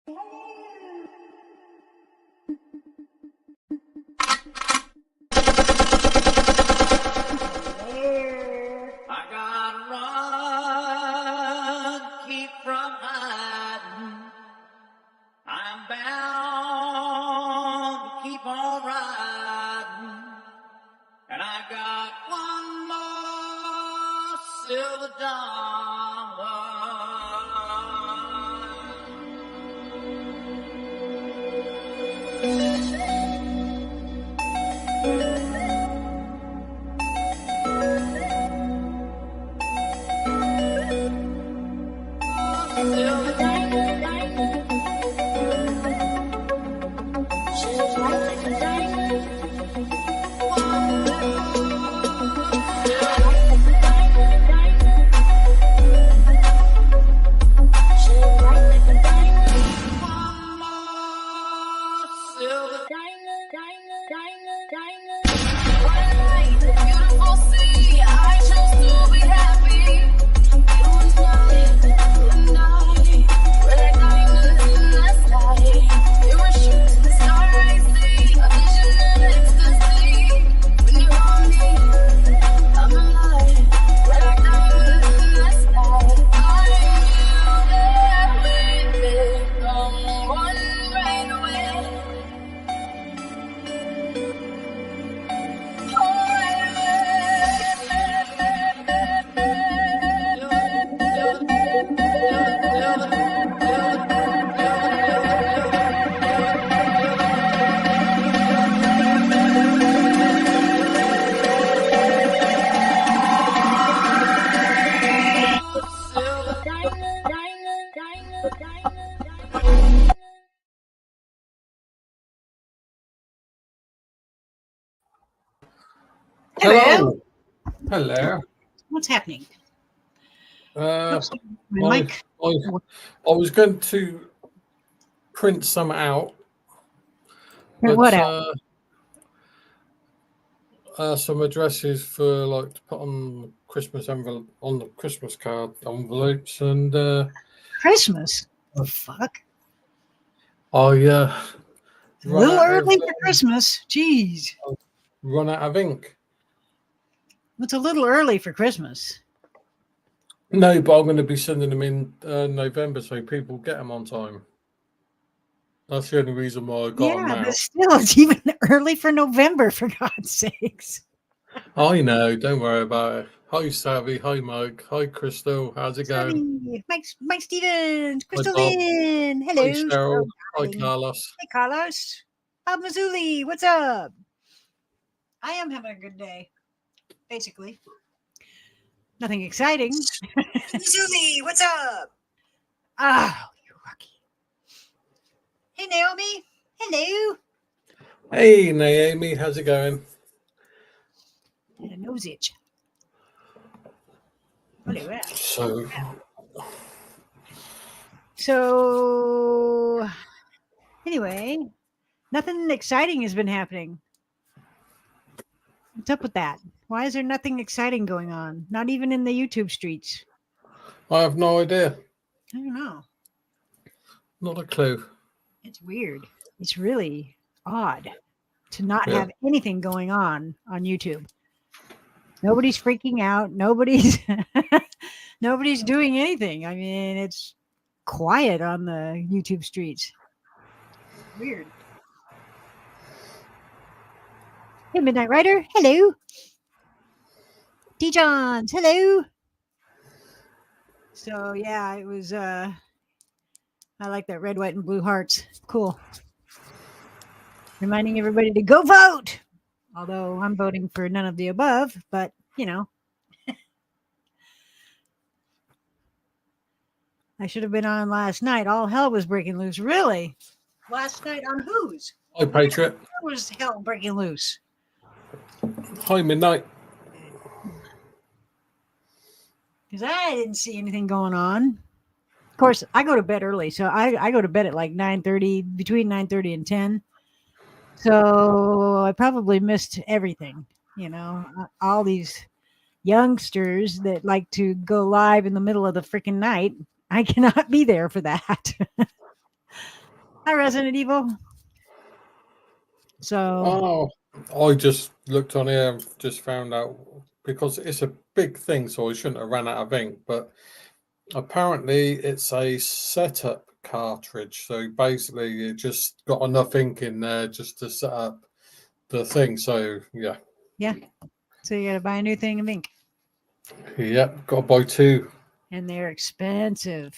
I gotta run, keep from hiding. I'm bound to keep on riding. And I got one more silver dollar. Hello. Hello. What's happening? My My mic. I was going to print some out. Print what out? Some addresses for like to put on the Christmas envelope, on the Christmas card envelopes, and Christmas? The fuck? I A little early for Christmas. Jeez. Run out of ink. It's a little early for Christmas. No, but I'm going to be sending them in November so people get them on time. That's the only reason why I got them out. But still, it's even early for November, for God's sakes. I know. Don't worry about it. Hi, Savvy. Hi, Mike. Hi, Crystal. How's it going? Mike Stevens. Crystal Bob. Lynn. Hello. Hi, Cheryl. Hi, Carlos. Hey, Carlos. Bob Mazzulli. What's up? I am having a good day. Basically. Nothing exciting. Mazzulli, what's up? Oh, you're lucky. Hey, Naomi. Hello. Hey, Naomi. How's it going? Had a nose itch. Hello. So, anyway, nothing exciting has been happening. What's up with that? Why is there nothing exciting going on? Not even in the YouTube streets. I have no idea. I don't know. Not a clue. It's weird. It's really odd to not have anything going on YouTube. Nobody's freaking out. Nobody's doing anything. I mean, it's quiet on the YouTube streets. Weird. Hey, Midnight Rider. Hello. D. Johns. Hello. So, yeah, it was, I like that red, white, and blue hearts. Cool. Reminding everybody to go vote. Although I'm voting for none of the above, but, you know. I should have been on last night. All hell was breaking loose. Really? Last night on whose? Hi, Patriot. Where was hell breaking loose? Hi, Midnight. Because I didn't see anything going on. Of course, I go to bed early, so I go to bed at like 9:30, between 9:30 and 10. So I probably missed everything, you know, all these youngsters that like to go live in the middle of the freaking night. I cannot be there for that. Hi, Resident Evil. So, I just looked on here and just found out because it's a big thing, so I shouldn't have ran out of ink. But apparently, it's a setup cartridge. So basically, it just got enough ink in there just to set up the thing. So yeah, so you got to buy a new thing of ink, yep, got to buy two. and they're expensive.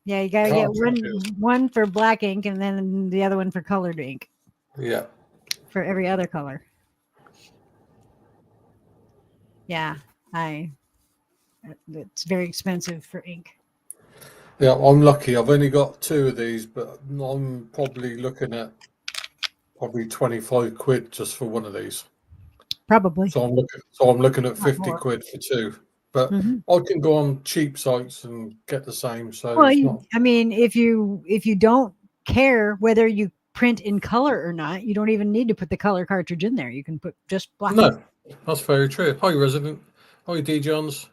Yeah, you got to get one for black ink, and then the other one for colored ink. Yeah. For every other color. Yeah, it's very expensive for ink. Yeah, I'm lucky. I've only got two of these, but I'm probably looking at 25 quid just for one of these. Probably. So I'm looking at 50 quid for two. But I can go on cheap sites and get the same. So well, I mean, if you don't care whether you print in color or not, you don't even need to put the color cartridge in there. You can put just black. No, that's very true. Hi, Resident. Hi, D. Johns.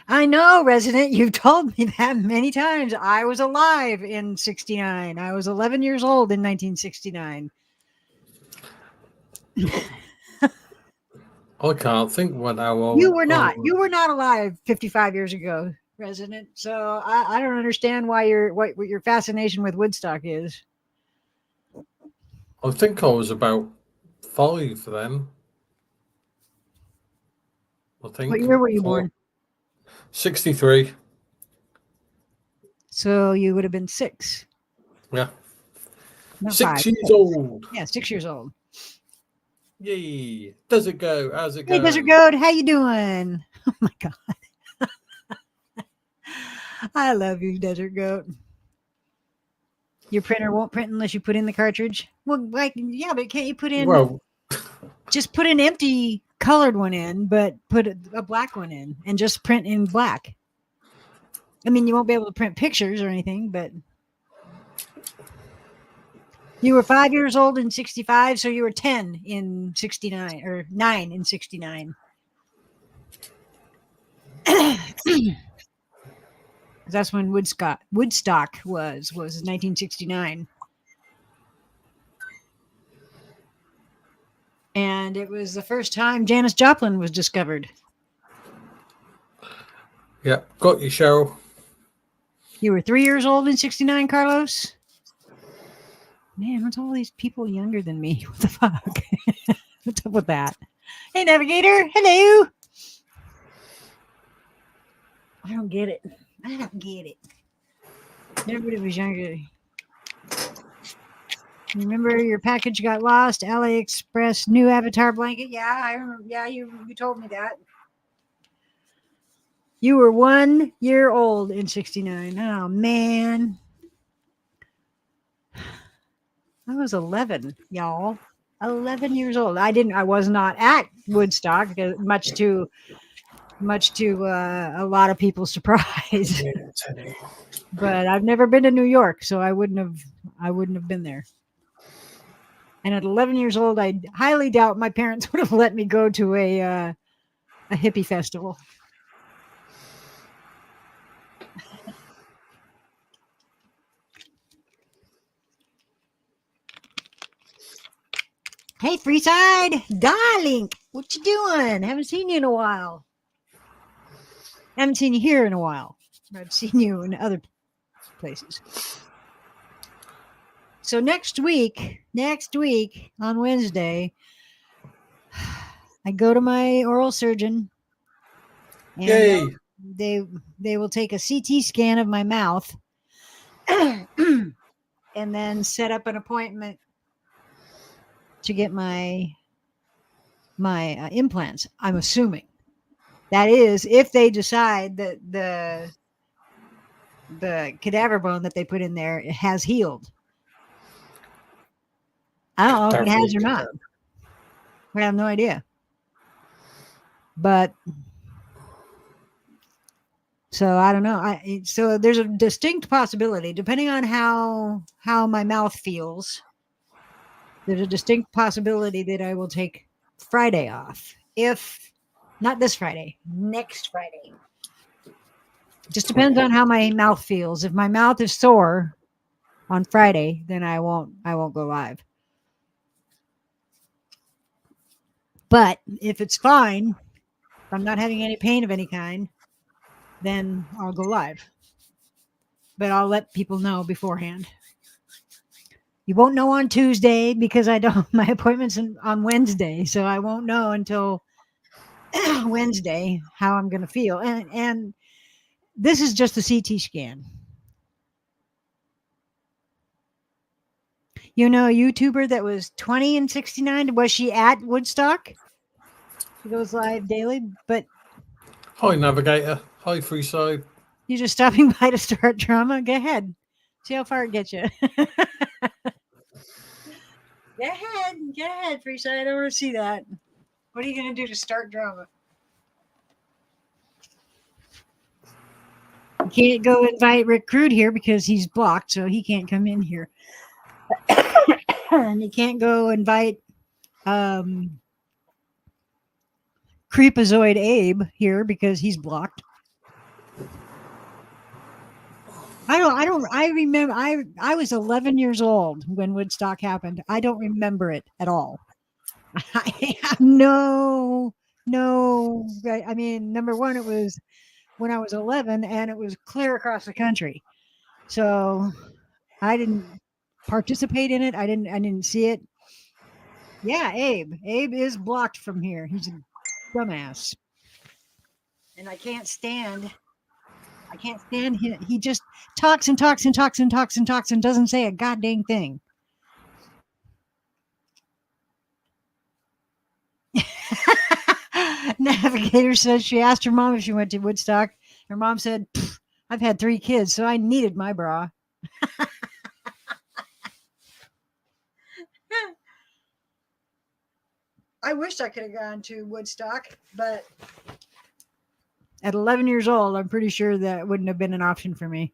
I know, Resident. You've told me that many times. I was alive in 69. I was 11 years old in 1969. I can't think when how old You were not. You were not alive 55 years ago, Resident. So I don't understand why what your fascination with Woodstock is. I think I was about 5 then. I think. What year were you born? 63. So you would have been 6. Yeah. Not 6 5. years old. Yeah, 6 years old. Yay. Does it go? How's it go? Hey, Desert Goat, how you doing? Oh my God. I love you, Desert Goat. Your printer won't print unless you put in the cartridge. Well, yeah, but can't you put in? Well, just put an empty colored one in, but put a black one in, and just print in black. I mean, you won't be able to print pictures or anything, but you were 5 years old in 65, so you were 10 in 69 or 9 in 69. That's when Woodstock was 1969. And it was the first time Janis Joplin was discovered. Yeah, got you, Cheryl. You were 3 years old in 69, Carlos? Man, what's all these people younger than me? What the fuck? What's up with that? Hey, Navigator. Hello. I don't get it. Everybody was younger. Remember your package got lost? AliExpress new avatar blanket. Yeah, I remember. Yeah, you told me that. You were 1 year old in 69. Oh man. I was 11, y'all. 11 years old. I was not at Woodstock, much to a lot of people's surprise. But I've never been to New York, so I wouldn't have been there. And at 11 years old, I highly doubt my parents would have let me go to a hippie festival. Hey, Freeside, darling, what you doing? Haven't seen you in a while. Haven't seen you here in a while. I've seen you in other places. So next week on Wednesday, I go to my oral surgeon, and Yay. they will take a CT scan of my mouth, and then set up an appointment to get my implants. I'm assuming that is if they decide that the cadaver bone that they put in there has healed. I don't know if it has or not. I have no idea. But so I don't know. So there's a distinct possibility, depending on how my mouth feels. There's a distinct possibility that I will take Friday off. If not this Friday, next Friday. Just depends on how my mouth feels. If my mouth is sore, on Friday, then I won't go live. But if it's fine, if I'm not having any pain of any kind, then I'll go live. But I'll let people know beforehand. You won't know on Tuesday because my appointment's on Wednesday, so I won't know until Wednesday how I'm going to feel. And this is just a CT scan. You know, a YouTuber that was 20 and 69, was she at Woodstock? She goes live daily, but Hi, Navigator. Hi, Freeside. you're just stopping by to start drama. Go ahead. See how far it gets you. Go ahead, Freeside. I don't want to see that. What are you going to do to start drama? You can't go invite Rick Crude here because he's blocked, so he can't come in here. And you can't go invite Creepazoid Abe here because he's blocked. I remember I was 11 years old when Woodstock happened. I don't remember it at all. No. I mean, number one, it was when I was 11 and it was clear across the country. So I didn't participate in it. I didn't see it. Yeah, Abe is blocked from here. He's a dumbass. And I can't stand him. He just talks and talks and talks and talks and talks and doesn't say a goddamn thing. Navigator says she asked her mom if she went to Woodstock. Her mom said, I've had 3 kids, so I needed my bra. I wish I could have gone to Woodstock, but at 11 years old, I'm pretty sure that wouldn't have been an option for me.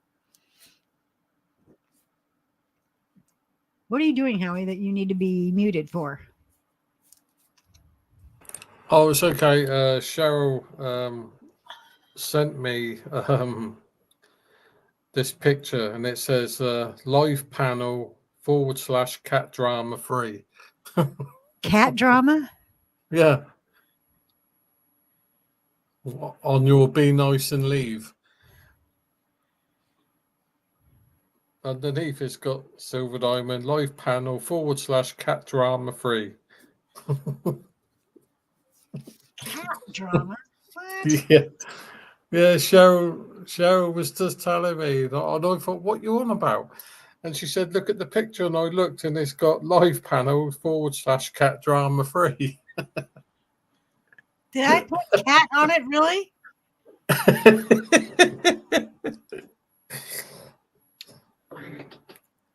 What are you doing, Howie, that you need to be muted for? Oh, it's okay. Cheryl sent me this picture, and it says live panel / cat drama free. Cat drama? Yeah. On your Be Nice and Leave. Underneath it's got Silver Diamond live panel / cat drama free. Cat drama? What? Yeah. Yeah, Cheryl was just telling me that, and I thought, what you on about? And she said, look at the picture, and I looked, and it's got live panel / cat drama free. Did I put cat on it, really?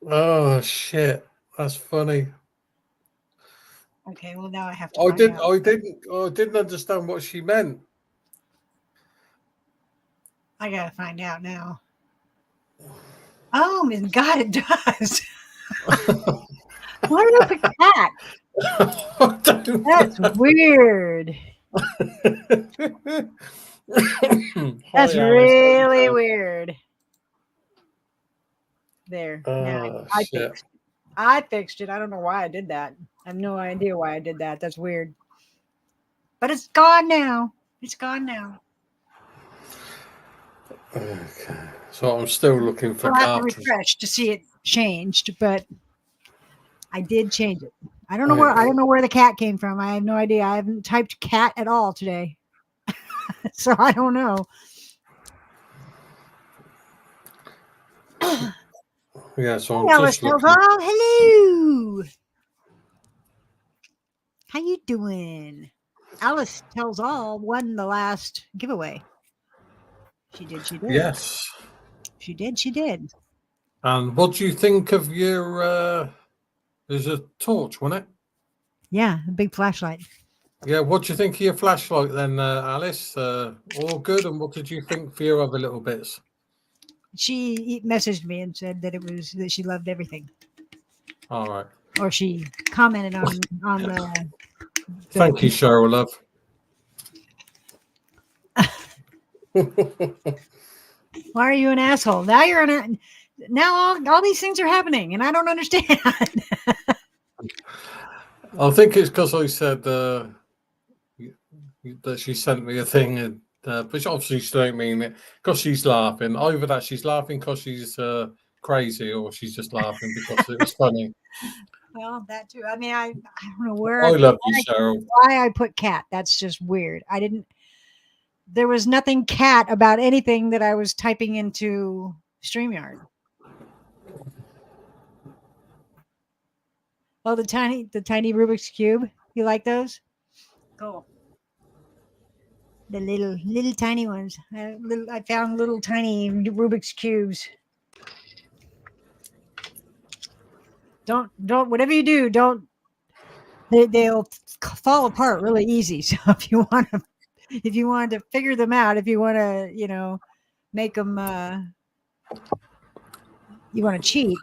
Oh shit, that's funny. Okay, well now I have to. I didn't understand what she meant. I gotta find out now. Oh my God, it does. Why did I put cat? That's weird. That's really weird. There. Now I fixed it. I don't know why I did that. I have no idea why I did that. That's weird. But it's gone now. It's gone now. Okay. So I'm still looking for I'll have to refresh to see it changed, but I did change it. I don't know where the cat came from. I have no idea. I haven't typed cat at all today. So I don't know. Yeah, so I'm Alice tells all, hello. How you doing? Alice Tells All won the last giveaway. She did. Yes. She did. And what do you think of your there's a torch, wasn't it? Yeah, a big flashlight. Yeah, what do you think of your flashlight then, Alice? All good, and what did you think for your other little bits? She messaged me and said that she loved everything. All right. Or she commented on the Thank you, Cheryl, love. Why are you an asshole? Now you're now all these things are happening, and I don't understand. I think it's because I said that she sent me a thing, and but obviously she don't mean it because she's laughing. Either that she's laughing because she's crazy, or she's just laughing because it was funny. Well, that too. I mean, I don't know where I love you, Cheryl. why I put cat. That's just weird. I didn't. There was nothing cat about anything that I was typing into StreamYard. Oh, the tiny Rubik's Cube. You like those? Cool. The little tiny ones. I found little tiny Rubik's cubes. Don't whatever you do, don't. They'll fall apart really easy. So if you want to figure them out, if you want to make them you want to cheat,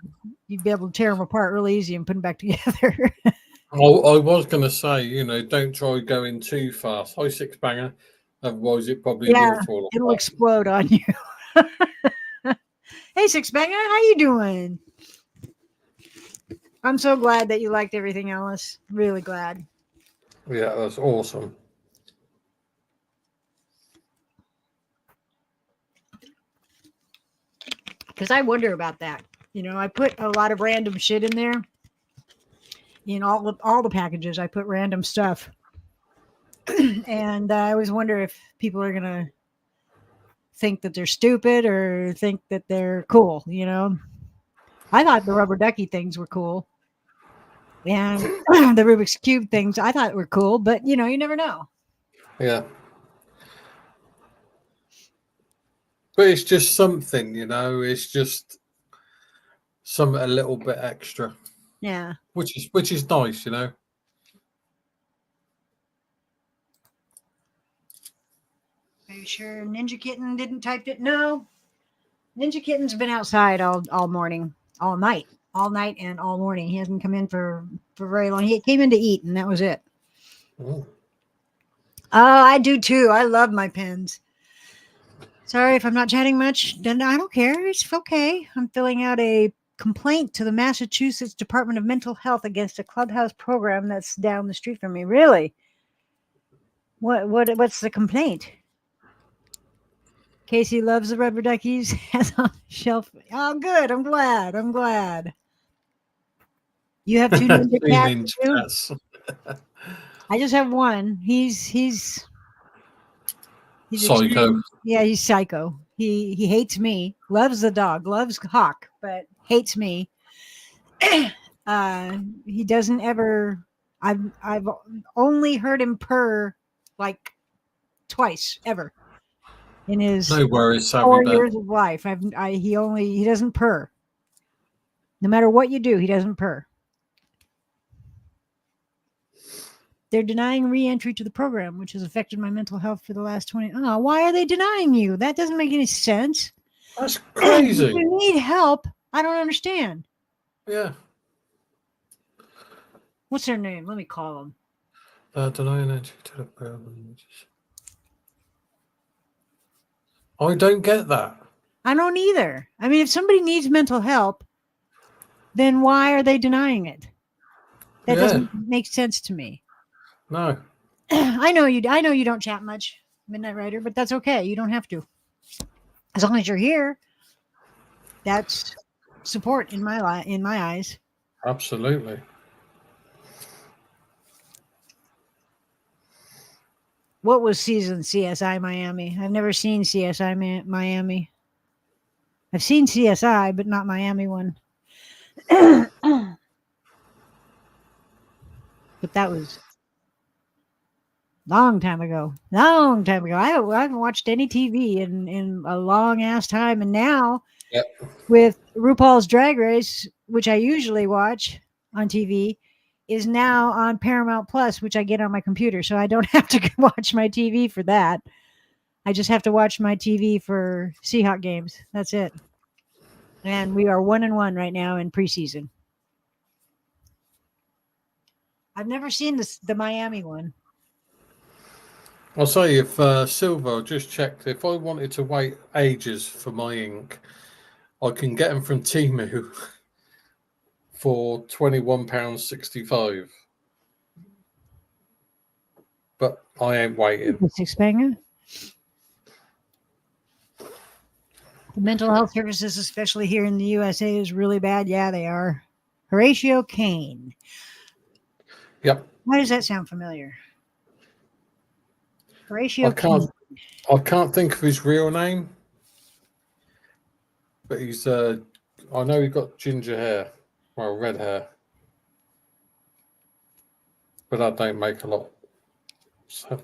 you'd be able to tear them apart really easy and put them back together. I was going to say, don't try going too fast. High six banger, otherwise it probably will fall it'll apart. explode on you. Hey, Six Banger, how you doing? I'm so glad that you liked everything, Alice. Really glad. Yeah, that's awesome. Because I wonder about that. I put a lot of random shit in there. In all the packages, I put random stuff. And I always wonder if people are going to think that they're stupid or think that they're cool, I thought the rubber ducky things were cool. And the Rubik's Cube things I thought were cool, but you never know. Yeah. But it's just something, it's just something a little bit extra. Yeah. Which is nice, Are you sure Ninja Kitten didn't type it? No. Ninja Kitten's been outside all morning, all night and all morning. He hasn't come in for very long. He came in to eat, and that was it. Oh, I do too. I love my pens. Sorry if I'm not chatting much. I don't care. It's okay. I'm filling out a complaint to the Massachusetts Department of Mental Health against a Clubhouse program that's down the street from me. Really? What's the complaint? Casey loves the rubber duckies. Has on the shelf. Oh, good. I'm glad. You have two ninja cats too? I just have one. He's psycho. He's psycho. He hates me. Loves the dog. Loves Hawk, but hates me. He doesn't ever. I've only heard him purr like twice ever in his no worries, 4 years of life. He doesn't purr. No matter what you do, he doesn't purr. They're denying re-entry to the program, which has affected my mental health for the last 20. Oh, why are they denying you? That doesn't make any sense. That's crazy. If you need help, I don't understand. Yeah. What's their name? Let me call them. Denying entry to the program. I don't get that. I don't either. I mean, if somebody needs mental help, then why are they denying it? That doesn't make sense to me. No. I know you don't chat much, Midnight Rider, but that's okay. You don't have to. As long as you're here, that's support in my eyes. Absolutely. What was season CSI Miami? I've never seen CSI Miami. I've seen CSI, but not Miami one. But that was long time ago. I haven't watched any TV in a long ass time. And now with RuPaul's Drag Race, which I usually watch on TV, is now on Paramount Plus, which I get on my computer. So I don't have to watch my TV for that. I just have to watch my TV for Seahawk games. That's it. And we are 1-1 right now in preseason. I've never seen the Miami one. I'll say if Silver just checked, if I wanted to wait ages for my ink, I can get them from Temu for £21.65. But I ain't waiting. Six-banger. The mental health services, especially here in the USA, is really bad. Yeah, they are. Horatio Kane. Yep. Why does that sound familiar? Horatio I can't think of his real name, but he's I know he's got ginger hair, well, red hair, but that don't make a lot. So.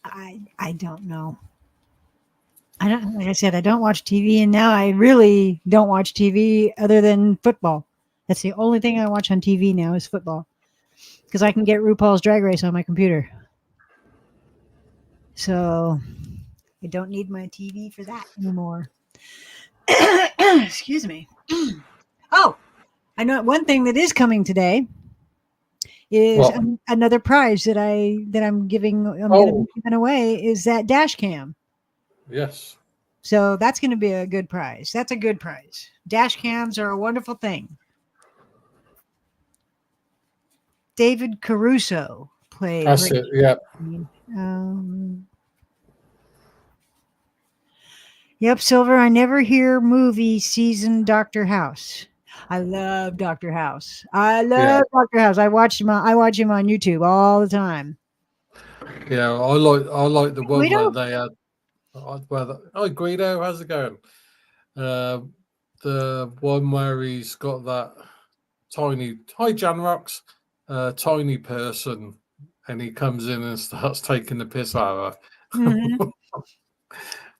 I don't know. Like I said, I don't watch TV, and now I really don't watch TV other than football. That's the only thing I watch on TV now is football, because I can get RuPaul's Drag Race on my computer. So I don't need my TV for that anymore. Excuse me. Oh, I know one thing that is coming today is another prize that I'm giving. I'm going to be giving away is that dash cam. Yes. So that's going to be a good prize. That's a good prize. Dash cams are a wonderful thing. David Caruso played. That's it. Yeah. Yep, Silver. I never hear movie season Dr. House. I love Dr. House. Dr. House. I watch him on YouTube all the time. Yeah, I like the one where they had. Hi Guido, how's it going? The one where he's got that tiny. Hi Jan Rocks, tiny person, and he comes in and starts taking the piss out of her. Mm-hmm.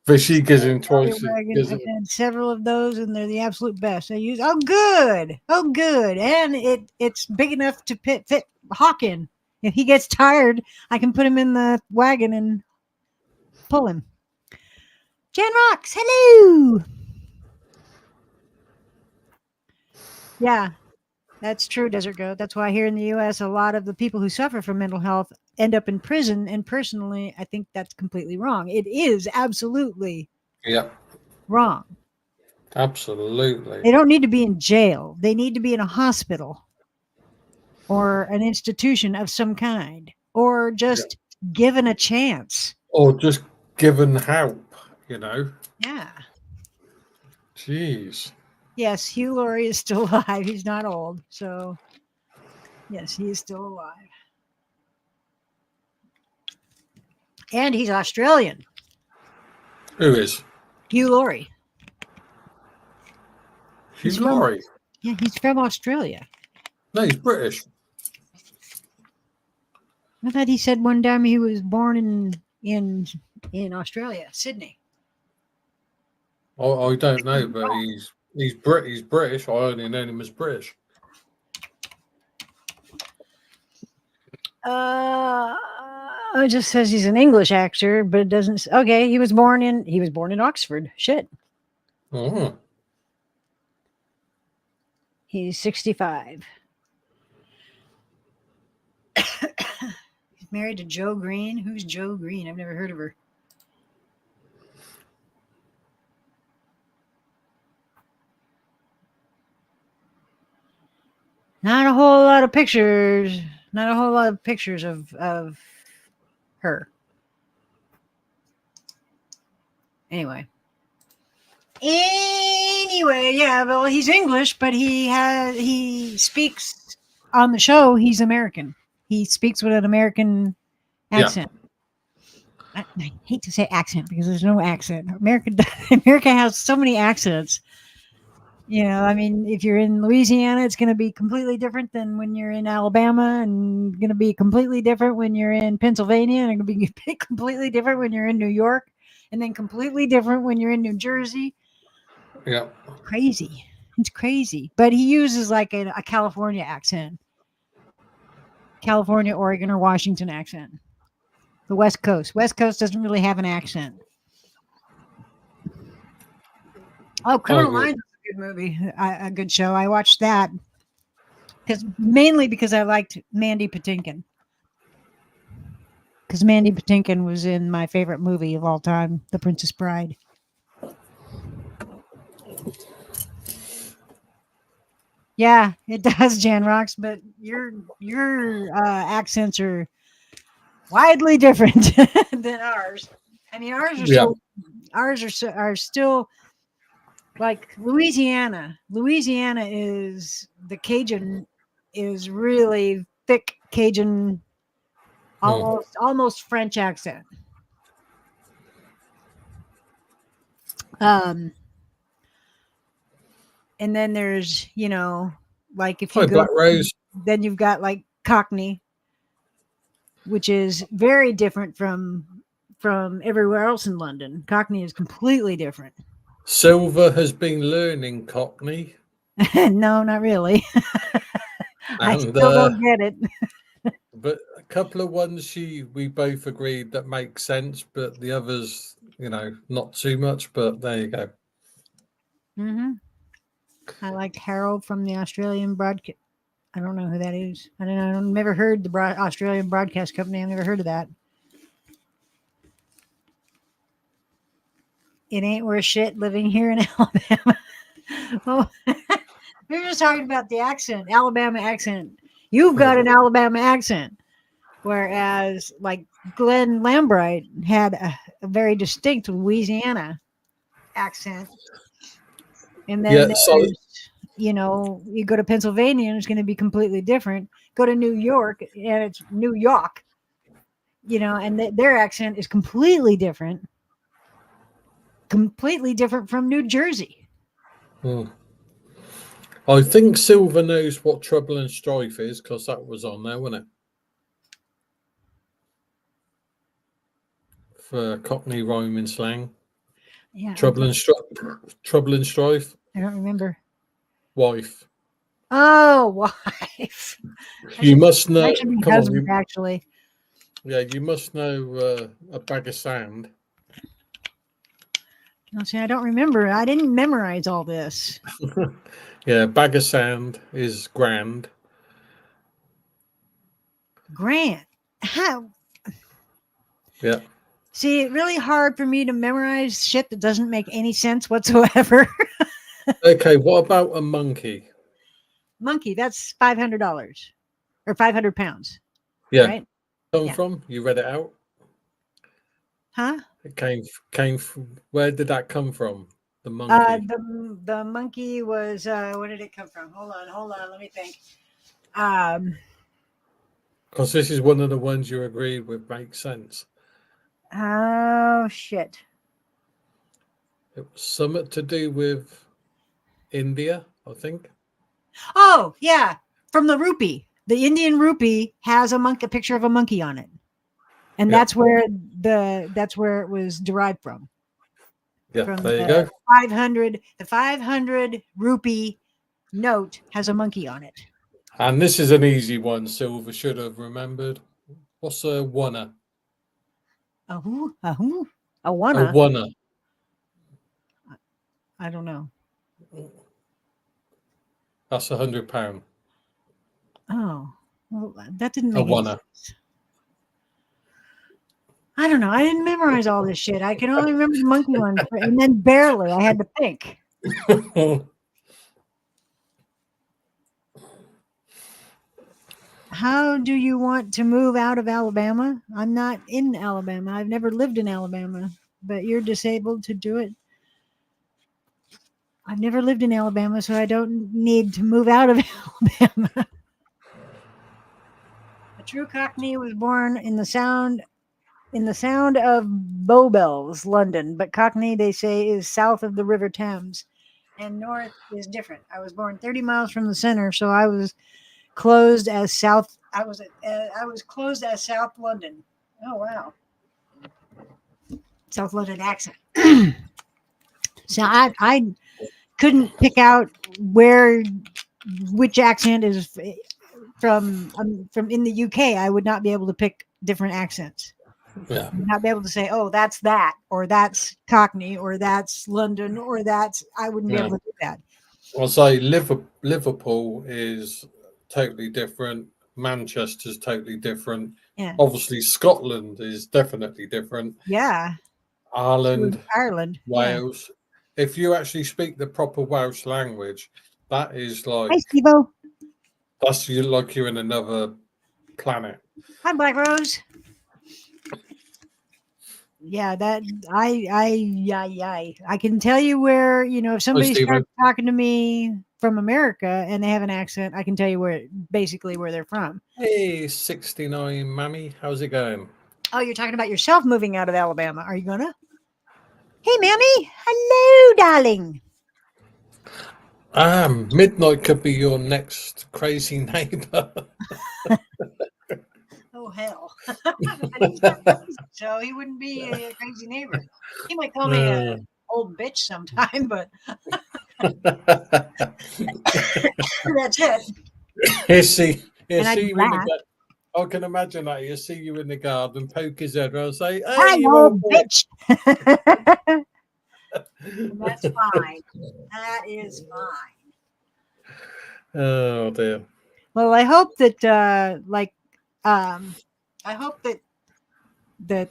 But she gives him twice. I've had several of those, and they're the absolute best. I use good, and it's big enough to fit Hawk in. If he gets tired, I can put him in the wagon and pull him. Jan Rocks, hello. Yeah, that's true, Desert Goat. That's why here in the U.S., a lot of the people who suffer from mental health end up in prison. And personally, I think that's completely wrong. It is absolutely wrong. Absolutely. They don't need to be in jail. They need to be in a hospital or an institution of some kind, or just given a chance. Or just given help, you know? Yeah. Jeez. Yes, Hugh Laurie is still alive. He's not old. So, yes, he is still alive. And he's Australian. Who is? Hugh Laurie. Hugh Laurie? Yeah, he's from Australia. No, he's British. I thought he said one time he was born in Australia, Sydney. I don't know, but he's British. I only know him as British. It just says he's an English actor, but it doesn't. Okay, he was born in Oxford. Shit. Oh. He's 65. He's married to Jo Green. Who's Jo Green? I've never heard of her. Not a whole lot of pictures. Not a whole lot of pictures of her. Anyway, yeah, well, he's English, but he speaks on the show. He's American. He speaks with an American accent. Yeah. I hate to say accent because there's no accent. America has so many accents. You know, I mean, if you're in Louisiana, it's going to be completely different than when you're in Alabama, and going to be completely different when you're in Pennsylvania, and going to be completely different when you're in New York, and then completely different when you're in New Jersey. Yeah. Crazy. It's crazy. But he uses like a California accent. California, Oregon, or Washington accent. The West Coast. West Coast doesn't really have an accent. Oh, Criminal Minds is a good movie, a good show. I watched that mainly because I liked Mandy Patinkin. Because Mandy Patinkin was in my favorite movie of all time, The Princess Bride. Yeah, it does, Jan Rocks, but your accents are widely different than ours. I mean, Yeah. are still like Louisiana. Louisiana is the Cajun is really thick Cajun, almost French accent. Um, and then there's like if you Hi, go, Black Rose. then you've got like Cockney, which is very different from everywhere else in London. Cockney is completely different. Silver has been learning Cockney, No, not really. I and still don't get it. but a couple of ones we both agreed that make sense, but the others, not too much. But there you go. Hmm. I like Harold from the Australian broadcast. I don't know who that is. I don't know. I've never heard the Australian Broadcast Company. I've never heard of that. It ain't worth shit living here in Alabama. Oh, we were just talking about the accent, Alabama accent. You've got an Alabama accent, whereas like Glenn Lambright had a very distinct Louisiana accent. And then Yeah. So you go to Pennsylvania and it's going to be completely different. Go to New York and it's New York, and their accent is completely different from New Jersey. I think Silver knows what trouble and strife is because that was on there, wasn't it? For Cockney rhyming slang. Yeah. Trouble and strife. I don't remember. Wife. Oh, wife. You must know. That should be Come husband, on, actually. yeah, you must know a bag of sand. No, see, I don't remember. I didn't memorize all this. Yeah, bag of sand is grand. Grant. How? Yeah. See, it's really hard for me to memorize shit that doesn't make any sense whatsoever. Okay, what about a monkey? Monkey, that's $500 or 500 pounds. Yeah. Right? Come Yeah. from? You read it out? Huh? It came from, where did that come from? The monkey. The monkey was where did it come from? Hold on, let me think. Because this is one of the ones you agreed with makes sense. Oh shit. It was something to do with India, I think. Oh yeah, from the rupee. The Indian rupee has a picture of a monkey on it, and Yeah. that's where it was derived from. Yeah, From there you the go. 500 rupee note has a monkey on it. And this is an easy one. Silver should have remembered. What's a wunna? A who? A A wunna? wunna. I don't know. That's £100. Oh, well, that didn't A make any wunna. sense. I don't know. I didn't memorize all this shit. I can only remember the monkey one, and then barely. I had to think. How do you want to move out of Alabama? I'm not in Alabama. I've never lived in Alabama, but you're disabled to do it. I've never lived in Alabama, so I don't need to move out of Alabama. A true Cockney was born in the sound of Bow Bells, London, but Cockney, they say, is south of the River Thames, and north is different. I was born 30 miles from the center, so I was closed as South. I was closed as South London. Oh wow, South London accent. So I couldn't pick out which accent is from in the UK. I would not be able to pick different accents. Yeah. Not be able to say, oh, that's that, or that's Cockney, or that's London, or that's. I wouldn't be able to do that. I'll say Liverpool is totally different. Manchester's totally different. Yeah. Obviously, Scotland is definitely different. Yeah. Ireland, Ireland, Wales. Yeah. If you actually speak the proper Welsh language, That is Hi, like Steve-O. that's you like you're in another planet. Hi, Black Rose. Yeah, that I can tell you where, if somebody Stephen. starts talking to me from America and they have an accent, I can tell you basically where they're from. Hey, 69 Mammy, how's it going? Oh, you're talking about yourself moving out of Alabama. Are you gonna? Hey, Mammy. Hello, darling. Midnight could be your next crazy neighbor. Oh, hell. But he's not crazy, so he wouldn't be a crazy neighbor. He might call me an old bitch sometime, but that's it. You see And I'd you be in the black. garden. I can imagine that. You see you in the garden, poke his head, and I'll say, "Hey, Hi, you old old bitch." That's fine. That is fine. Oh dear. Well, I hope that, I hope that the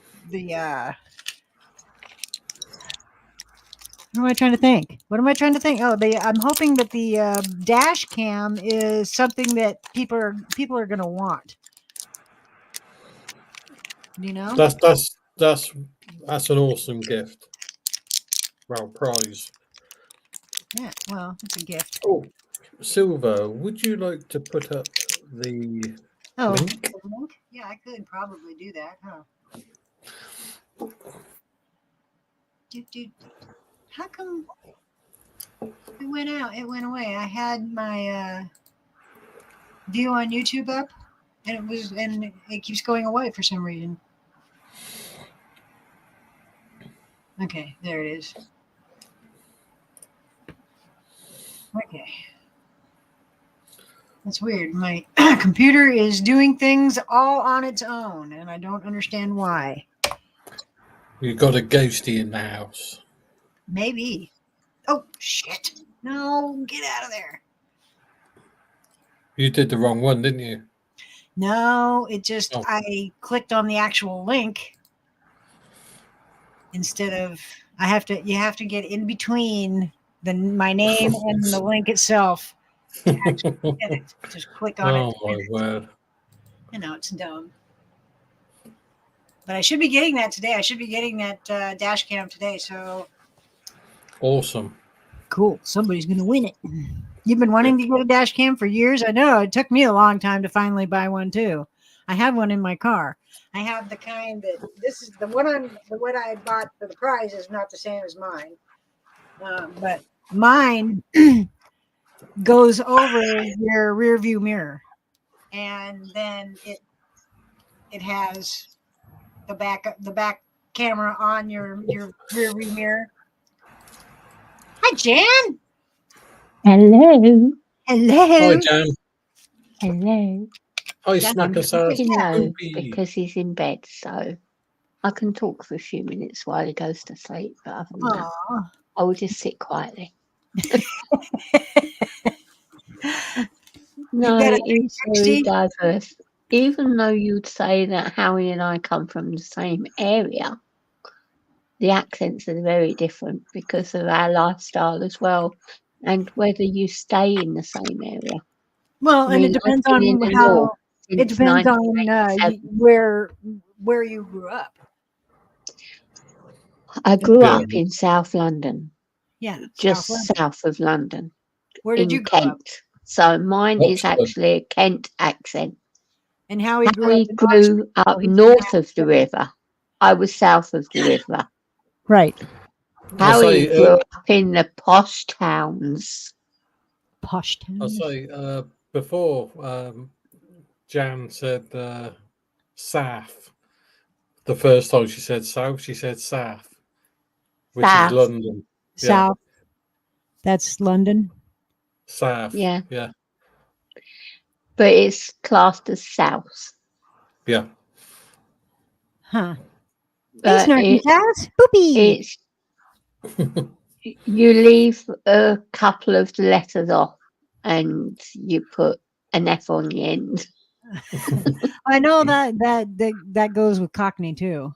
what am I trying to think? What am I trying to think? Oh, I'm hoping that the dash cam is something that people are going to want. You know? That's an awesome gift. Well, prize. Yeah. Well, it's a gift. Oh, Silver, would you like to put up the link? The link? Yeah, I could probably do that. Huh? Dude, how come it went out? It went away. I had my view on YouTube up, and it keeps going away for some reason. Okay, there it is. Okay. That's weird. My computer is doing things all on its own, and I don't understand why. You've got a ghosty in the house. Maybe. Oh, shit. No, get out of there. You did the wrong one, didn't you? No, it just, I clicked on the actual link instead of, you have to get in between my name and the link itself to actually get it. Just click on it. Oh my word. I know, it's dumb. But I should be getting that today. I should be getting that dash cam today. So awesome. Cool. Somebody's going to win it. You've been wanting to get a dash cam for years. I know. It took me a long time to finally buy one too. I have one in my car. I have the kind that this is the one I bought for the price is not the same as mine. But mine goes over your rear view mirror. And then it has the back camera on your rear view mirror. Hi, Jan. Hello. Hello. Hi, Jan. Hello. Hi, Snacker. Hello, because he's in bed, so I can talk for a few minutes while he goes to sleep. But other than that, I will just sit quietly. No, it's very diverse. Even though you'd say that Howie and I come from the same area, the accents are very different because of our lifestyle as well, and whether you stay in the same area. Well, and it depends on how. It depends on where you grew up. I grew up in South London. Yeah, just south of London. Where did you grow Kent? Up? So mine is actually a Kent accent. And Howie grew up north of the river. I was south of the river. Right. Howie grew up in the posh towns. Posh towns. I'll say before Jan said South. The first time she said South, she said South, which is London. South. Yeah. That's London. South. Yeah. Yeah. But it's classed as South. Yeah. Huh. It's not South. Boopy. It's you leave a couple of the letters off and you put an F on the end. I know that goes with Cockney too.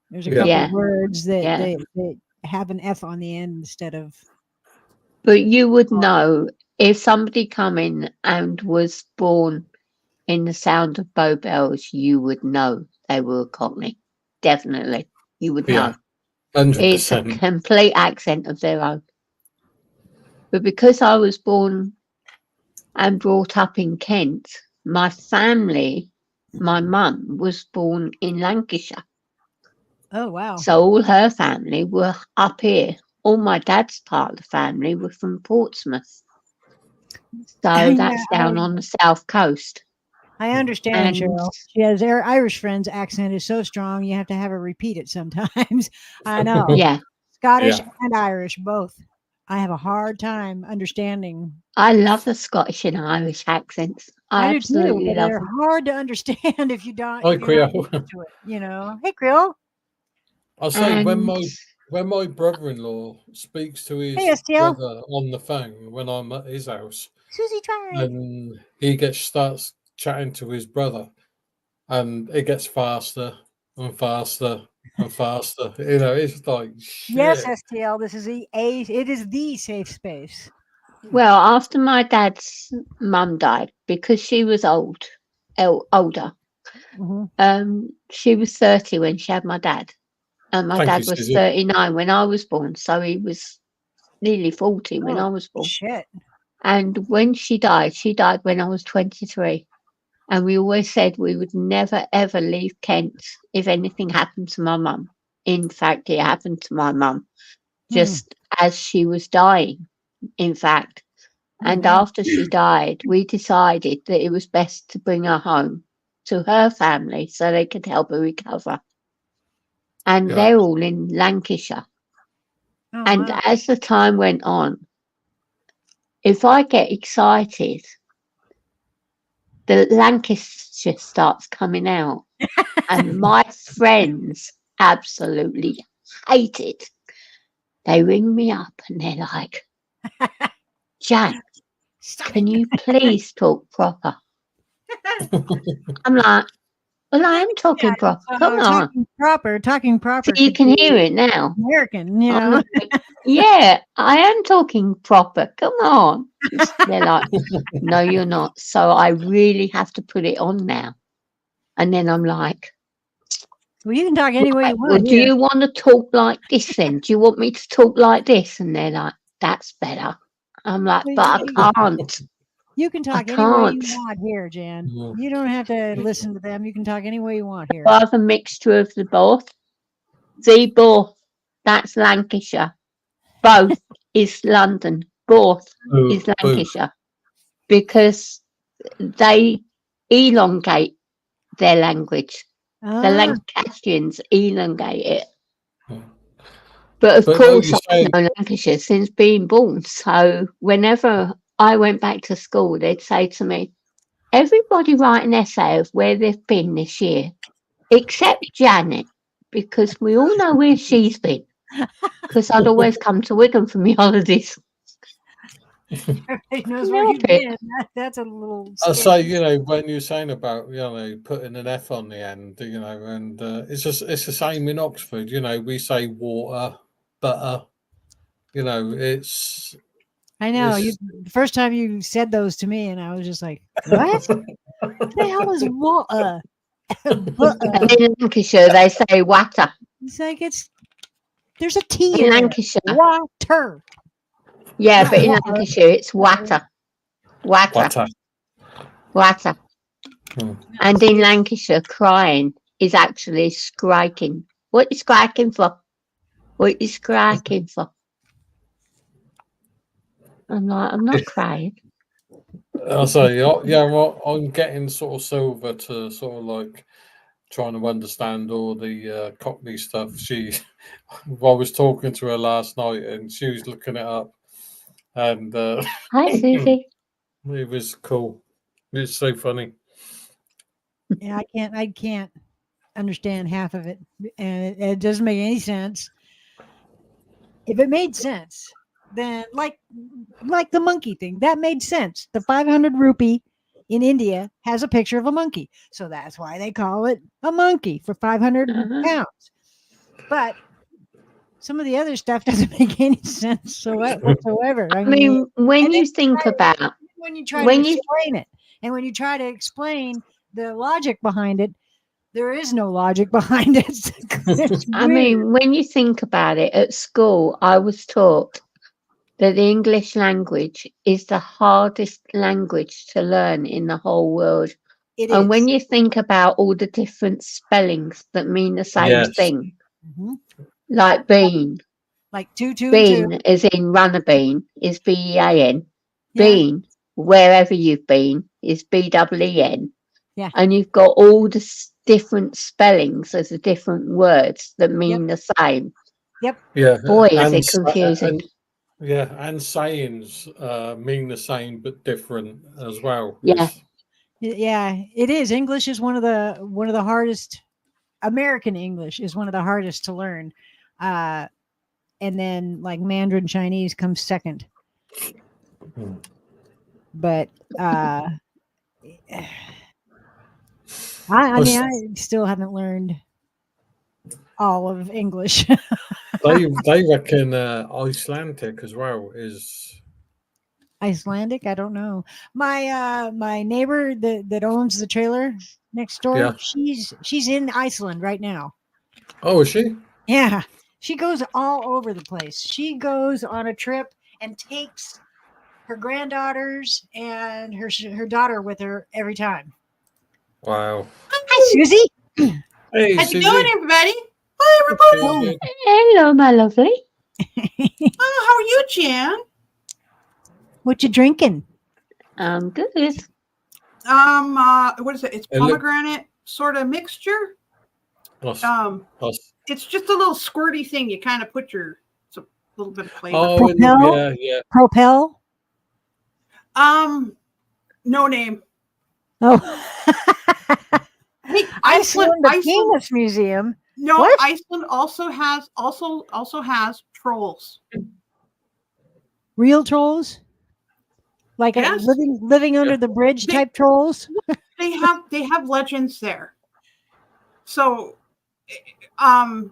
There's a couple of words that they have an F on the end instead of. But you would know if somebody come in and was born in the sound of Bow Bells, you would know they were a Cockney. Definitely, you would know. Yeah, It's a 100%. complete accent of their own. But because I was born and brought up in Kent, my family, my mum was born in Lancashire. Oh wow. So all her family were up here. All my dad's part of the family were from Portsmouth. So Yeah, that's down on the south coast. I understand, And Cheryl. She has their Irish friend's accent is so strong you have to have her repeat it sometimes. I know. yeah, Scottish Yeah. and Irish both. I have a hard time understanding. I love the Scottish and Irish accents. I do too, absolutely but love they're them. hard to understand if you don't. Hi, If you're not Creole. used to it, you know. Hey, Creole. I say when And my brother-in-law speaks to his Hey, STL. brother on the phone when I'm at his house, Susie Twine. and he starts chatting to his brother, and it gets faster and faster and faster. You know, it's like shit. Yes, STL. This is it is the safe space. well, after my dad's mum died, because she was older, she was 30 when she had my dad. And my Thank dad you, was Susie. 39 when I was born. So he was nearly 40 when Oh, I was born. Shit. And when she died when I was 23. And we always said we would never, ever leave Kent if anything happened to my mum. In fact, it happened to my mum just as she was dying, in fact. And man. after she died, we decided that it was best to bring her home to her family so they could help her recover. And Yeah. they're all in Lancashire. Oh, And wow. as the time went on, if I get excited, the Lancashire starts coming out. And my friends absolutely hate it. They ring me up and they're like, Jan, can you please talk proper? I'm like, well, I am talking proper. Come on. Talking proper. So you could can be hear it now. American, you I'm know. like, yeah, I am talking proper. Come on. They're like, no, you're not. So I really have to put it on now. And then I'm like, Well, you can talk any way you well, want. do Here. you want to talk like this then? Do you want me to talk like this? And they're like, that's better. I'm like, Well, but I can't. You can talk I any way you can't. want here, Jan. Yeah. You don't have to listen to them. You can talk any way you want here. I have a mixture of the both. The both, that's Lancashire. Both is London. Both is Lancashire. Because they elongate their language. The Lancastrians elongate it. But of course, I've known Lancashire since being born. So whenever I went back to school, they'd say to me, everybody write an essay of where they've been this year, except Janet, because we all know where she's been. Because I'd always come to Wigan for my holidays. Everybody knows where you've been. That's a little. I say, you know, when you're saying about, you know, putting an F on the end, you know, and it's the same in Oxford. You know, we say water, butter. You know, it's. I know. The first time you said those to me, and I was just like, "What? What the hell is water?" In Lancashire, they say water. It's like there's a T in Lancashire. Water. Yeah, but in Lancashire, it's water. Water. Water. And in Lancashire, crying is actually scriking. What are you scriking for? What are you scriking for? I'm like, I'm not crying. I say, yeah, I'm getting sort of Silver to sort of like trying to understand all the Cockney stuff. I was talking to her last night and she was looking it up. And hi, Susie. It was cool. It's so funny. Yeah, I can't understand half of it, and it doesn't make any sense. If it made sense, then like the monkey thing, that made sense. The 500 rupee in India has a picture of a monkey, so that's why they call it a monkey for 500 pounds. But some of the other stuff doesn't make any sense whatsoever. I mean, when and you then think about when you try when to you- explain it, and when you try to explain the logic behind it, there is no logic behind it. It's I weird. mean, when you think about it, at school, I was taught that the English language is the hardest language to learn in the whole world. It And is. when you think about all the different spellings that mean the same Yes. thing, Mhm. like bean, Like two, and two. bean as in run a bean is B-E-A-N, Yeah. bean, wherever you've been, is B-E-E-N. Yeah. And you've got all the different spellings of the different words that mean the same. Yeah. Boy, is and it sa- confusing. and sayings mean the same but different as well. Yeah. It's- Yeah, it is. English is one of the hardest. American English is one of the hardest to learn, and then like Mandarin Chinese comes second. Hmm. But I mean, I still haven't learned all of English. they reckon Icelandic as well is. Icelandic, I don't know. My neighbor that owns the trailer next door, Yeah. she's in Iceland right now. Oh, is she? Yeah, she goes all over the place. She goes on a trip and takes her granddaughters and her daughter with her every time. Wow. Hi, Susie. Hey, How's Susie. it going, everybody? Hi, everybody. Susie. Hello, my lovely. Oh, how are you, Jan? What you drinking? Good. What is it? It's It look- pomegranate sort of mixture. Us- us. It's just a little squirty thing. You kind of put it's a little bit of flavor. Oh, Propel? yeah. Propel? No name. Oh, Hey, Iceland, the Penis Museum. No, What? Iceland also has trolls. Real trolls? Like Yes. living under the bridge They- type trolls? They have legends there. So, and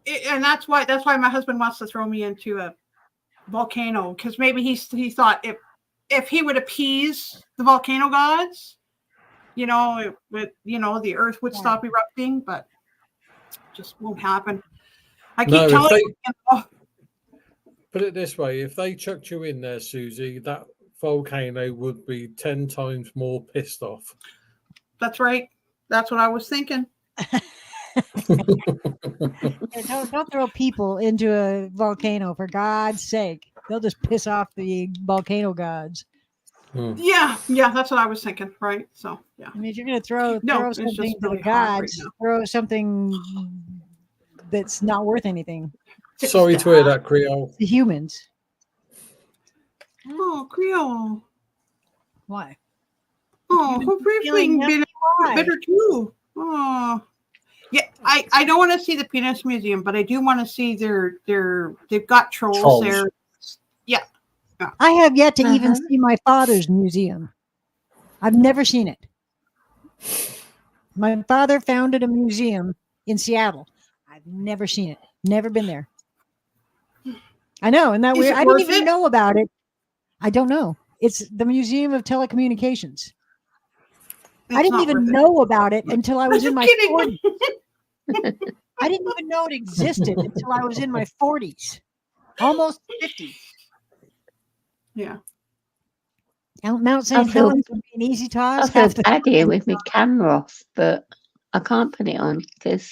that's why my husband wants to throw me into a volcano, because maybe he thought if he would appease the volcano gods, the earth would stop erupting, but it just won't happen. I keep No, telling if put it this way, if they chucked you in there, Susie, that volcano would be 10 times more pissed off. that's right. That's what I was thinking. Yeah, don't throw people into a volcano, for God's sake. They'll just piss off the volcano gods. Yeah, that's what I was thinking. Right. So yeah. I mean, if you're going to throw it's something just to really the hot right gods, now. throw something that's not worth anything Sorry to hear that, Creole. to humans. Oh, Creole. Why? Oh, hopefully feeling been Why? better too. Oh, yeah. I don't want to see the penis museum, but I do want to see they've got trolls there. I have yet to even Uh-huh. see my father's museum. I've never seen it. My father founded a museum in Seattle. I've never seen it. Never been there. I know, and that Is weird. it I didn't worth even it? know about it. I don't know. It's the Museum of Telecommunications. I It's didn't not even worth it. know about it until I was in I'm my kidding. 40s. I didn't even know it existed until I was in my 40s, almost 50. Yeah. Mount St. feel- Helens would be an easy I toss. feel half the bad here time. with my camera off, but I can't put it on because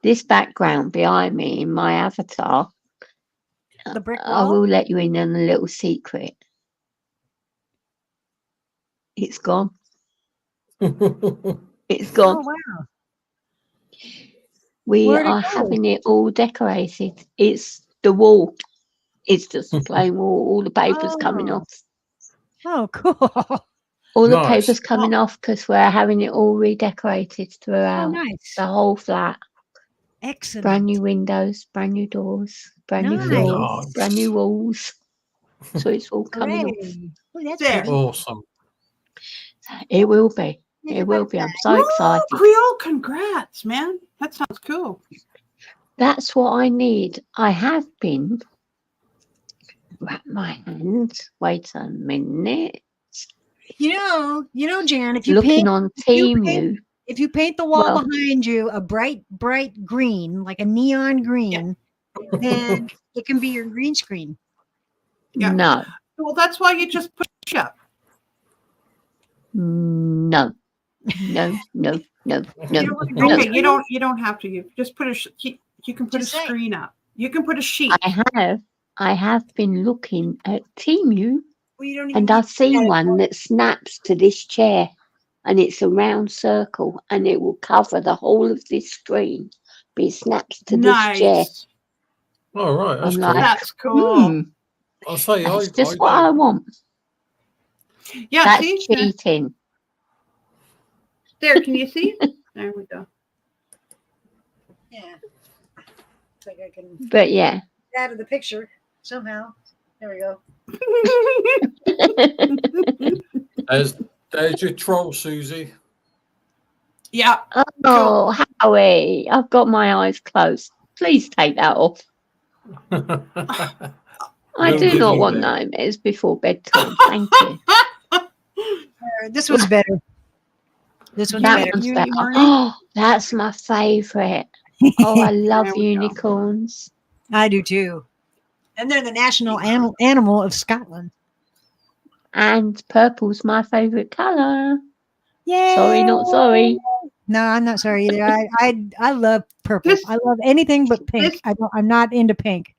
this background behind me in my avatar, The brick I wall? will let you in on a little secret. It's gone. It's gone. Oh, wow. We Where'd it are go? having it all decorated. It's the wall. It's just a plain wall. All the papers coming Oh. off. Oh, cool. All the Nice. papers coming off because we're having it all redecorated Oh, throughout nice. the whole flat. Excellent. Brand new windows, brand new doors, brand new Nice. floors, brand new walls. So it's all coming off. Hooray. Oh, that's There. pretty. Awesome. It will be. It will be. I'm so Oh, excited. Creole, congrats, man. That sounds cool. That's what I need. I have been. Wrap my hands. Wait a minute. You know, Jan, if you Looking paint, on you Temu. if you paint the wall Well- behind you a bright green, like a neon green, then it can be your green screen. Yeah. No. Well, that's why you just push up. No. No. No. No. No. You know what, No. Okay, you don't have to. You just put you can put Just a say. screen up. You can put a sheet. I have been looking at Temu, Well, you don't even and need I've to seen look at it. one that snaps to this chair, and it's a round circle, and it will cover the whole of this screen, but it snaps to this chair. Nice. Oh, right. That's I'm cool. like, That's cool. I'll say That's I just what I don't. want. Yeah, That's see? cheating. There, can you see? There we go. Yeah. It's like I can But yeah. get out of the picture somehow. There we go. There's your troll, Susie. Yeah. Oh, Howie, I've got my eyes closed. Please take that off. I No do not Disney want there. nightmares before bedtime. Thank you. This one's better. This one's That better. one's You- better. you already- Oh, that's my favourite. Oh, I love There we go. unicorns. I do too. And they're the national animal of Scotland. And purple's my favourite colour. Yay! Sorry, not sorry. No, I'm not sorry either. I love purple. This- I love anything but pink. this- I'm not into pink.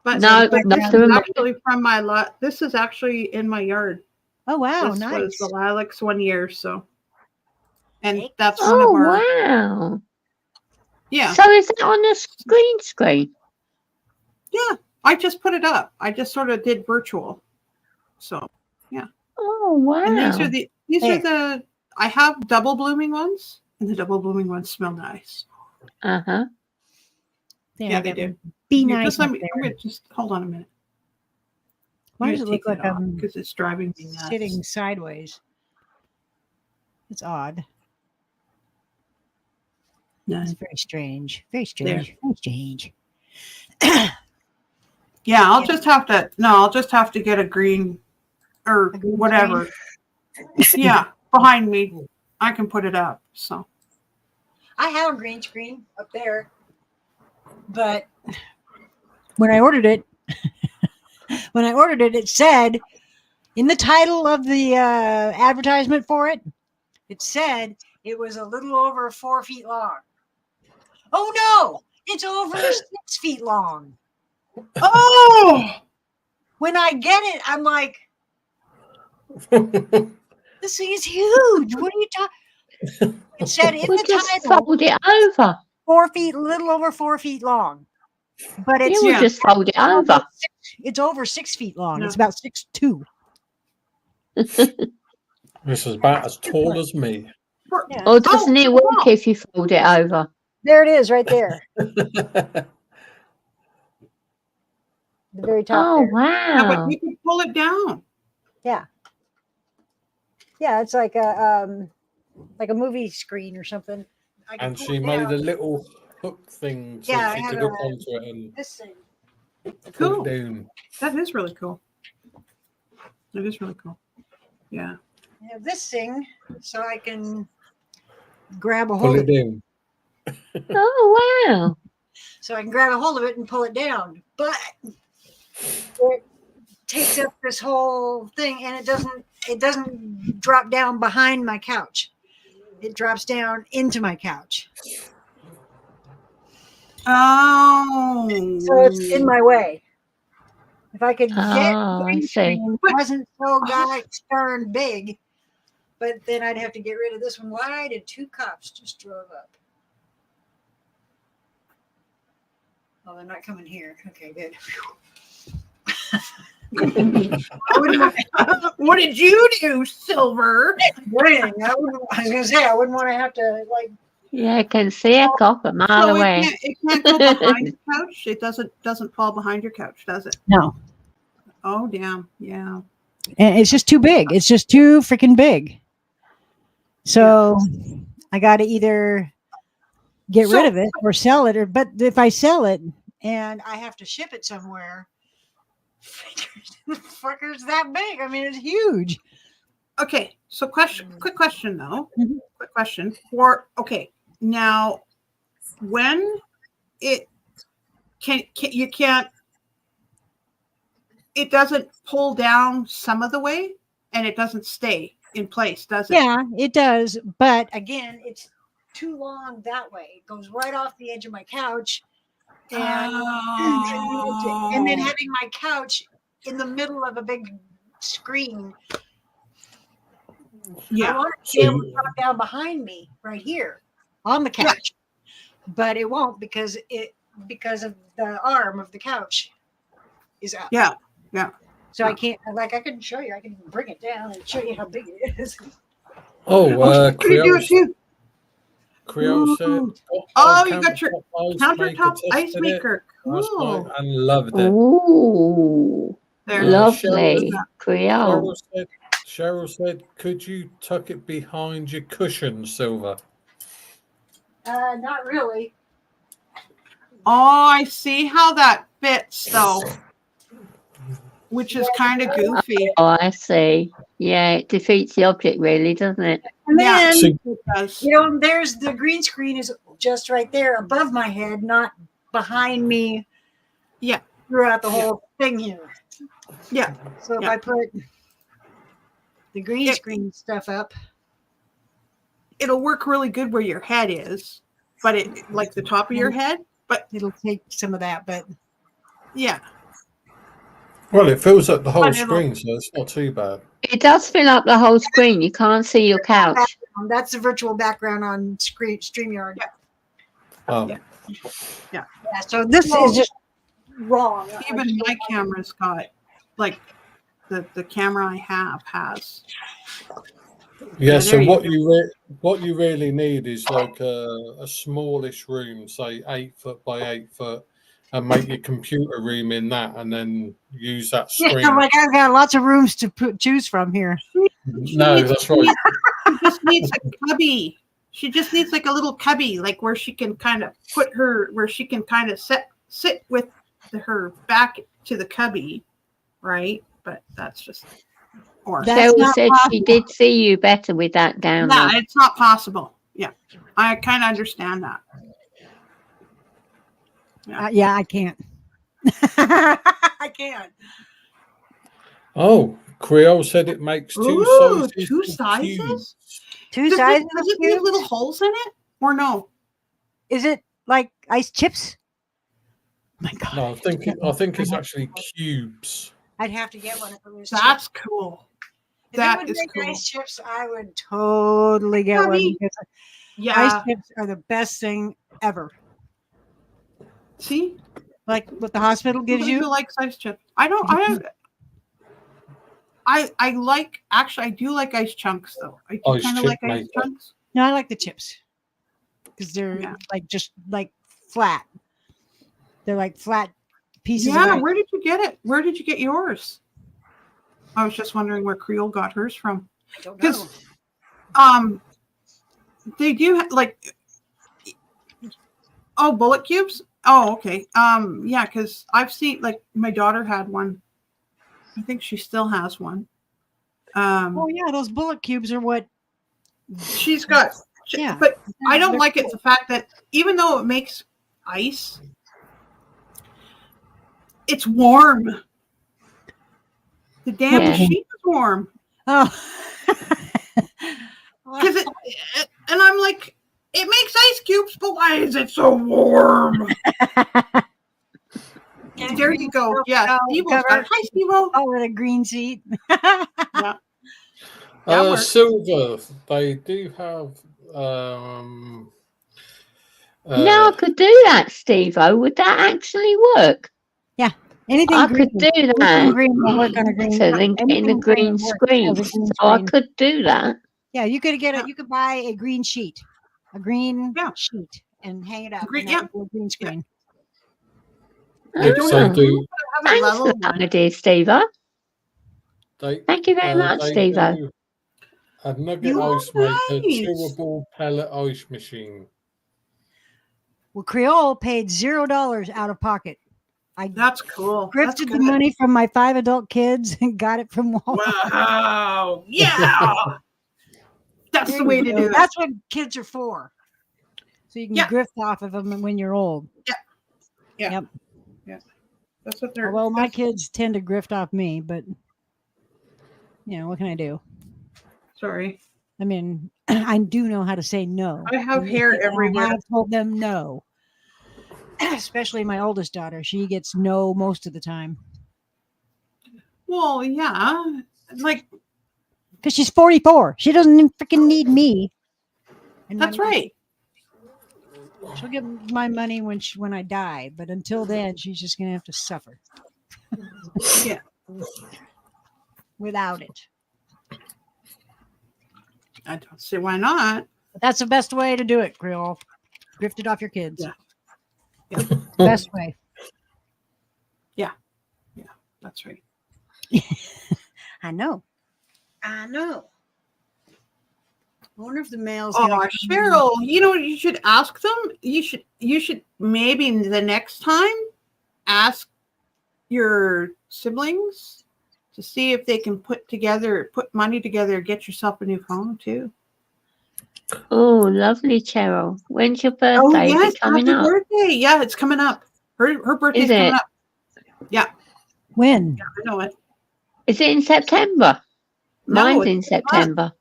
But No, but not this to is remember. actually from my lot. This is actually in my yard. Oh wow, This was nice. the lilacs one year, so. And Thanks. that's one Oh, of our wow. yeah. So is that on the screen? Yeah. I just put it up. I just sort of did virtual. So Oh, wow. and these are There. the I have double blooming ones, and the double blooming ones smell nice. Uh-huh. There, Yeah, I they got do. one. Be Here, nice. Just let up me. there. I'm gonna just hold on a minute. Why does it look like I'm because it's driving me nuts? sitting sideways? It's odd. No. It's very strange. Very strange. Very strange. Yeah, I'll just have to. No, I'll just have to get a green or A green whatever. Yeah, behind me, I can put it up. So I have a green screen up there, but when I ordered it, it said in the title of the advertisement for it, it said it was a little over 4 feet long. Oh no, it's over 6 feet long. oh, When I get it, I'm like, this thing is huge. What are you talking? It said in We'll the just title, fold it over. 4 feet, little over 4 feet long. But it's We'll Yeah. just fold it over. It's over 6 feet long. No. It's about 6'2". This is about as tall as me. Yeah. Or doesn't it work wow. if you fold it over? There it is, right there. The very top. Oh, there. Yeah, wow. but you can pull it down. Yeah, it's like a movie screen or something. I can And pull she it made down. a little hook thing so Yeah, I she have could hook onto it and This thing. put Cool. it down. That is really cool. That is really cool. Yeah. I have this thing so I can grab a Pull hold it of it. down. Oh, wow. So I can grab a hold of it and pull it down. But it takes up this whole thing and it doesn't drop down behind my couch. It drops down into my couch. Oh. So it's in my way. If I could get Oh, I green see. screen, it wasn't so gosh darn big, but then I'd have to get rid of this one. Why did 2 cops just drove up? Oh, they're not coming here. Okay, good. What did you do, Silver? Dang, I was gonna say I wouldn't want to have to like. Yeah, I can see a cop a mile So away. it can't go behind the couch. It doesn't fall behind your couch, does it? No, Oh damn. Yeah. and it's just too big. It's just too freaking big. So I got to either get So- rid of it or sell it. Or but if I sell it and I have to ship it somewhere, the fucker's that big. I mean, it's huge. Okay, so quick question though. Mhm. Quick question. Okay, now when it you can't, it doesn't pull down some of the way and it doesn't stay in place, does it? Yeah, it does. But again, it's too long that way. It goes right off the edge of my couch. And and then Oh. having my couch in the middle of a big screen. I Yeah. want it to be able to drop down behind me right here on the couch. But it won't because of the arm of the couch is up. Yeah. Yeah. So I can't I can show you. I can bring it down and show you how big it is. Oh, What do you do it too? Creole said. Ooh. "Top Oh, five you got your countertop countertop tested ice it maker. last Cool. night and loved it." Ooh, There. lovely. Cheryl- Creole. Cheryl said, "Could you tuck it behind your cushion, Silver?" Not really. Oh, I see how that fits though. Which is kind of goofy. Oh, I see. Yeah, it defeats the object, really, doesn't it? And Yeah. then See, It does. there's the green screen is just right there above my head, not behind me. Yeah. Throughout the whole thing here. Yeah. So if Yeah. I put the green Yeah. screen stuff up, It'll work really good where your head is, but it like the top of your head. But it'll take some of that. But yeah. well, it fills up the whole But it'll- screen, so it's not too bad. It does fill up the whole screen. You can't see your couch. that's the virtual background on StreamYard. Oh, Yeah. So this Well, is just wrong. Even my camera's got like the camera I have has. yeah. Yeah, So there you what you really need is like a smallish room, say 8 foot by 8 foot, and make your computer room in that, and then use that screen. Yeah, like I've got lots of rooms to choose from here. No, that's right. She just needs a cubby. She just needs like a little cubby, like where she can kind of sit with her back to the cubby, right? But that's just or That's Cheryl not said she possible. did see you better with that down no, there. it's not possible. Yeah, I kind of understand that. Yeah, I can't. I can't. Oh, Creole said it makes two Ooh, sizes. two of sizes? cubes. Two Does sizes it of need cubes? little holes in it or no? Is it like ice chips? My God. No, I think it's actually cubes. I'd have to get one if it was That's chips. cool. If that it would is make cool. ice chips, I would totally get one Honey, because Yeah. ice chips are the best thing ever. See, Like what the hospital gives Somebody who you. likes ice chips. I don't. I like. Actually, I do like ice chunks though. I do Ice kind of chip like ice maker. chunks. No, I like the chips because they're Yeah. like just like flat. They're like flat pieces of Yeah. ice. Where did you get it? Where did you get yours? I was just wondering where Creole got hers from. I don't know. Because they do like. Oh, bullet cubes. Oh, okay. Yeah, because I've seen like my daughter had one. I think she still has one. Oh yeah, those bullet cubes are what. She's got. Yeah. But I don't They're like it cool. the fact that even though it makes ice, it's warm. The damn Yeah. machine is warm. Oh. Because and I'm like, it makes ice cubes, but why is it so warm? And there you go. Yeah, Steve-O's got it. Hi, Steve-O. Oh, with a green seat. That works. Silver, they do have. Now I could do that, Steve-O. Would that actually work? Anything I green. could do Anything that. green will work on a green. So then getting the anything green works screen. as a green So I screen. could do that. Yeah, you could get it. You could buy a green sheet, a green Yeah. sheet, and hang it up. Green- and have a green screen. Yes, don't they know. do. Have a Thanks level for that one. idea, Steve-O. They, Thank you very much, they Steve-O. do a nugget You ice maker, nice. chewable pellet ice machine. Well, Creole paid $0 out of pocket. I That's cool. That's grifted the good. money from my 5 adult kids and got it from Walmart. Wow. Yeah. That's the way to do it. That's what kids are for. So you can Yeah. grift off of them when you're old. That's what they're. Well, my kids tend to grift off me, but what can I do? Sorry. I mean, I do know how to say no. I have hair And everywhere. I have told them no. Especially my oldest daughter. She gets no most of the time. Well, yeah. Like, Because she's 44. She doesn't freaking need me. And that's right. She'll get my money when I die, but until then, she's just gonna have to suffer. Yeah. Without it. I don't see why not. But that's the best way to do it, Creole. Grift it off your kids. Yeah. Yeah. Best way. That's right. I know. I wonder if the mail's Oh, gonna Cheryl, you know what you should ask them? You should maybe the next time ask your siblings to see if they can put money together, get yourself a new phone too. Oh, lovely, Cheryl. When's your birthday? Oh Is yes, it coming happy up? birthday. Yeah, it's coming up. Her birthday's Is it? coming up. When? Yeah, I know it. Is it in September? No, Mine's it's in not. September.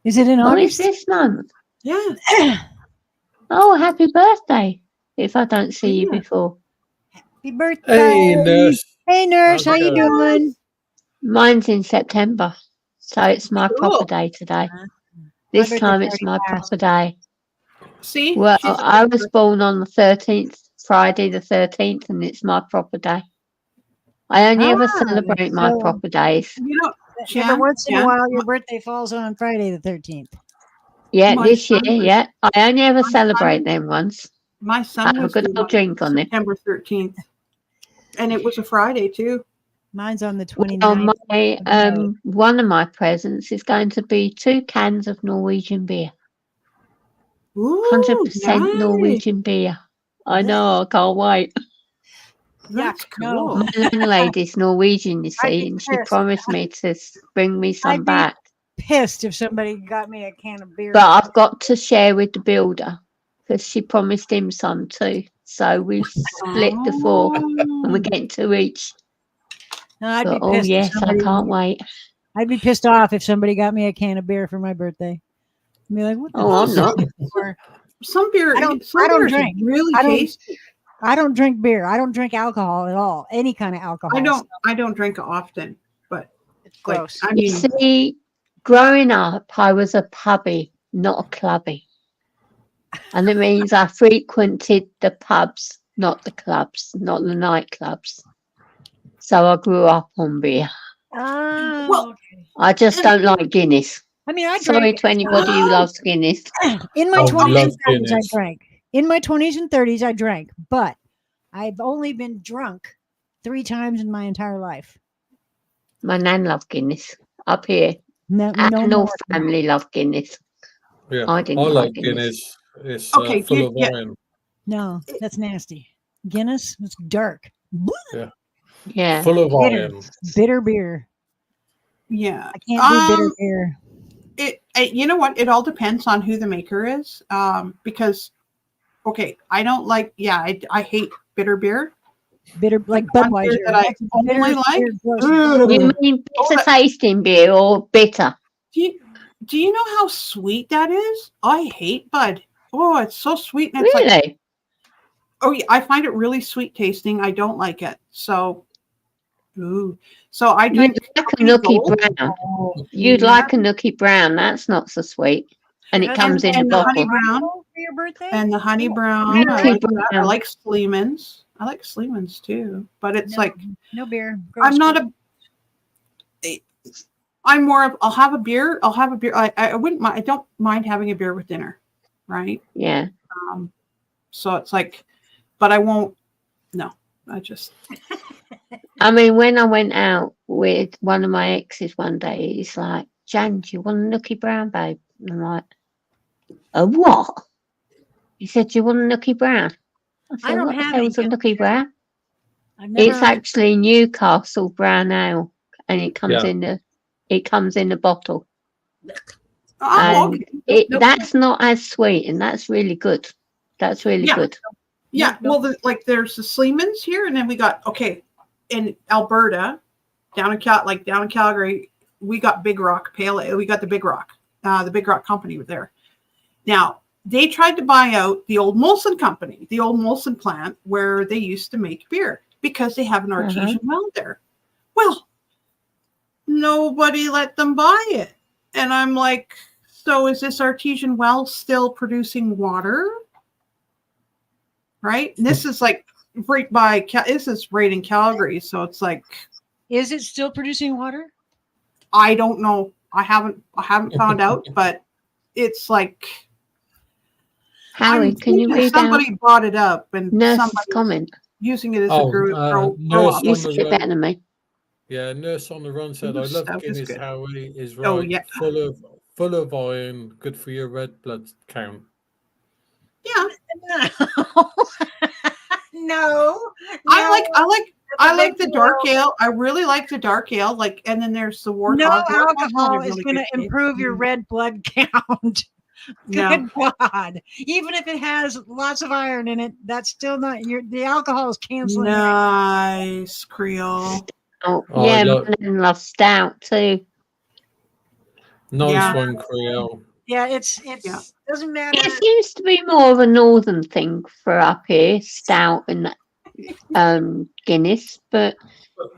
Is it in Oh, it's August? this month. Yeah. Oh, happy birthday! If I don't see you Yeah. before. Happy birthday. Hey, nurse. Hey, nurse. How you Okay. doing? Mine's in September. So it's my Cool. proper day today. My This birthday's time it's already my passed. proper day. See? Well, She's a I big was born on the 13th, Friday the 13th, and it's my proper day. I only ever celebrate my so- proper days. You know, Every once in a Jan, while, your birthday falls on Friday the 13th. Yeah, My this year, son was- yeah. I only ever son- celebrate them once. my son Have a was good born old drink on it. September 13th. And it was a Friday too. Mine's on the Well, 29th. my one of my presents is going to be 2 cans of Norwegian beer. Ooh, 100% nice. Norwegian beer. I know, I can't wait. That's Yuck, no. cool. My landlady's Norwegian, you I'd be see, and she pissed. promised me to bring me some I'd be- back. Pissed if somebody got me a can of beer. But I've got to share with the builder because she promised him some too. So we've split the 4 and we're getting 2 each. No, I'd But, be oh, pissed. if yes, I somebody- can't wait. I'd be pissed off if somebody got me a can of beer for my birthday. I'd be like, what the Oh, I'm hell not. is this for? Some beer. I don't- some I don't beers are drink. really I don't- tasty. I don't drink beer. I don't drink alcohol at all. Any kind of alcohol. I don't drink often, but It's like, gross. I You mean, see, growing up, I was a pubbie, not a clubby. And it means I frequented the pubs, not the clubs, not the nightclubs. So I grew up on beer. Oh, Well, okay. I just don't like Guinness. I mean, I Sorry drank to anybody who loves Guinness. in my Oh, 20s love and 30s. I Guinness. drank. In my 20s and 30s, I drank, but I've only been drunk 3 times in my entire life. My nan loved Guinness. Up here, No, our no North more. family loved Guinness. Yeah, I I didn't like like Guinness. Guinness. It's Okay, full you- of yeah. iron. No, that's nasty. Guinness, it's dark, Yeah. Full of Bitter. iron. bitter beer. yeah. I can't do bitter Um, beer. It you know what? It all depends on who the maker is. Because okay, I don't like. Yeah, I hate bitter beer. Bitter like one beer Budweiser. that I That's only bitter like- beer gross. Ugh. You mean bitter tasting beer or bitter? Do you know how sweet that is? I hate Bud. Oh, it's so sweet. And it's like, Really? oh yeah, I find it really sweet tasting. I don't like it. So, ooh. So I You'd drink like a Company Nookie Gold. Brown. Oh, You'd yeah. like a Nookie Brown. That's not so sweet. And it And- comes in a and the Honey bottle. Brown for your birthday? and the Honey Brown. Nookie I like that. I Brown. like Sleeman's. I like Sleeman's too. But it's No, like no beer. I'm Gross not beer. I'm more of I'll have a beer. I wouldn't mind. I don't mind having a beer with dinner, right? Yeah. So it's like, but I won't. No, I just I mean, when I went out with one of my exes one day, he's like, Jan, do you want a Nookie Brown, babe? And I'm like, a what? He said, "Do you want a Nookie Brown?" I said, don't "What the have hell's a any Nookie Brown?" I've never It's actually Newcastle Brown Ale, and it comes Yeah. in the bottle. Oh, And okay. that's not as sweet, and that's really good. That's really Yeah. good. Yeah, Nope. well, there's the Sleemans here, and then we got in Alberta, down in Calgary, we got Big Rock Pale Ale. We got the Big Rock Company there. Now they tried to buy out the old Molson Company, the old Molson plant where they used to make beer because they have an artesian well there. Well, nobody let them buy it, and I'm like, so is this artesian well still producing water? Right? And this is like this is right in Calgary, so it's like, Is it still producing water? I don't know. I haven't found out, but it's like, Howie, can you read out somebody bought it up and Nurse's somebody comment? using it as Oh, a grow Nurse up. You on said the it better than me. Yeah, Nurse on the Run said, Ooh, "I love stuff is Guinness. good. Howie is right. Oh, yeah. Full of iron, good for your red blood count." Yeah, No. I like the dark ale. I really like the dark ale. Like, and then there's the Warthog. No Warthog's alcohol really is good going to taste. improve your red blood count. No. Good God. Even if it has lots of iron in it, that's still not the alcohol is canceling. Nice Creole. Oh, Oh, yeah, look. my nan loves stout too. Nice Yeah. one, Creole. Yeah, it's Yeah. doesn't matter. It seems to be more of a northern thing for up here, stout and Guinness, but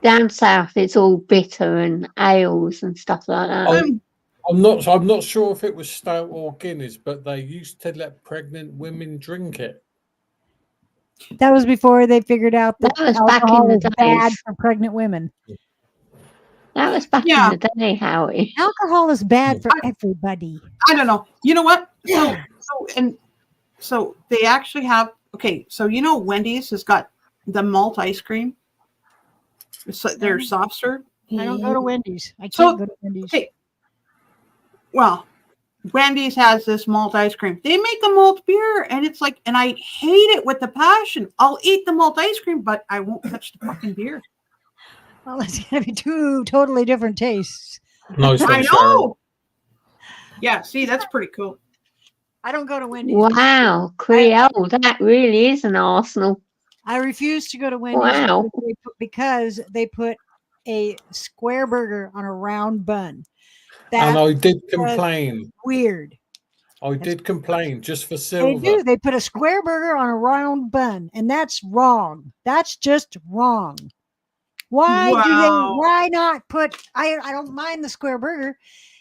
down south it's all bitter and ales and stuff like that. I'm not sure if it was stout or Guinness, but they used to let pregnant women drink it. That was before they figured out that That was back in alcohol the is bad days. for pregnant women. That was back Yeah. in the day, Howie. Alcohol is bad for everybody. I don't know. You know what? So they actually have, so Wendy's has got the malt ice cream. It's like their soft serve. I don't go to Wendy's. I can't So, go to Wendy's. okay. Well, Wendy's has this malt ice cream. They make a malt beer, and it's like, and I hate it with the passion. I'll eat the malt ice cream, but I won't touch the fucking beer. Well, it's going to be two totally different tastes. Nice one, I Sharon. know. Yeah, see, that's pretty cool. I don't go to Wendy's. Wow, Creole, that really is an arsenal. I refuse to go to Wendy's Wow. because they put a square burger on a round bun. And That's I did complain. weird. I did complain just for They silver. do. They put a square burger on a round bun, and that's wrong. That's just wrong. Why Wow. why not put I don't mind the square burger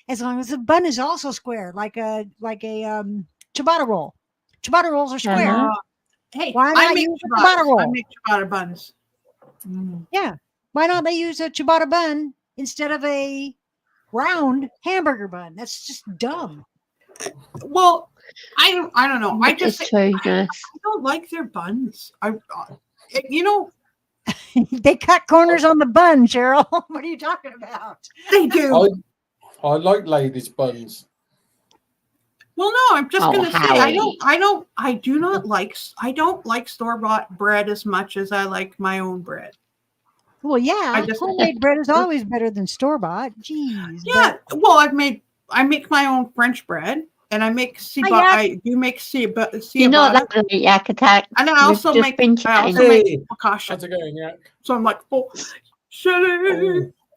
as long as the bun is also square, like a ciabatta roll. Ciabatta rolls are square. Uh-huh. Hey, Why I not make use a ciabatta roll? I make ciabatta buns. Mm. Yeah. Why not they use a ciabatta bun instead of a round hamburger bun? That's just dumb. Well, I don't know. I just It's true, I Nurse. don't like their buns. They cut corners on the bun, Cheryl. What are you talking about? They do. I like ladies' buns. Well, no, I'm just Oh, gonna say Howie. I don't like store-bought bread as much as I like my own bread. Well, yeah, I just- homemade bread is always better than store-bought. Jeez. Yeah. Well, I make my own French bread, and I make ciabatta. yeah. I do make ciabatta. You're not that late, Yak Attack. And I We've also just make been I also chatting. make Hey, focaccia. how's it going, Yak? So I'm like, shit.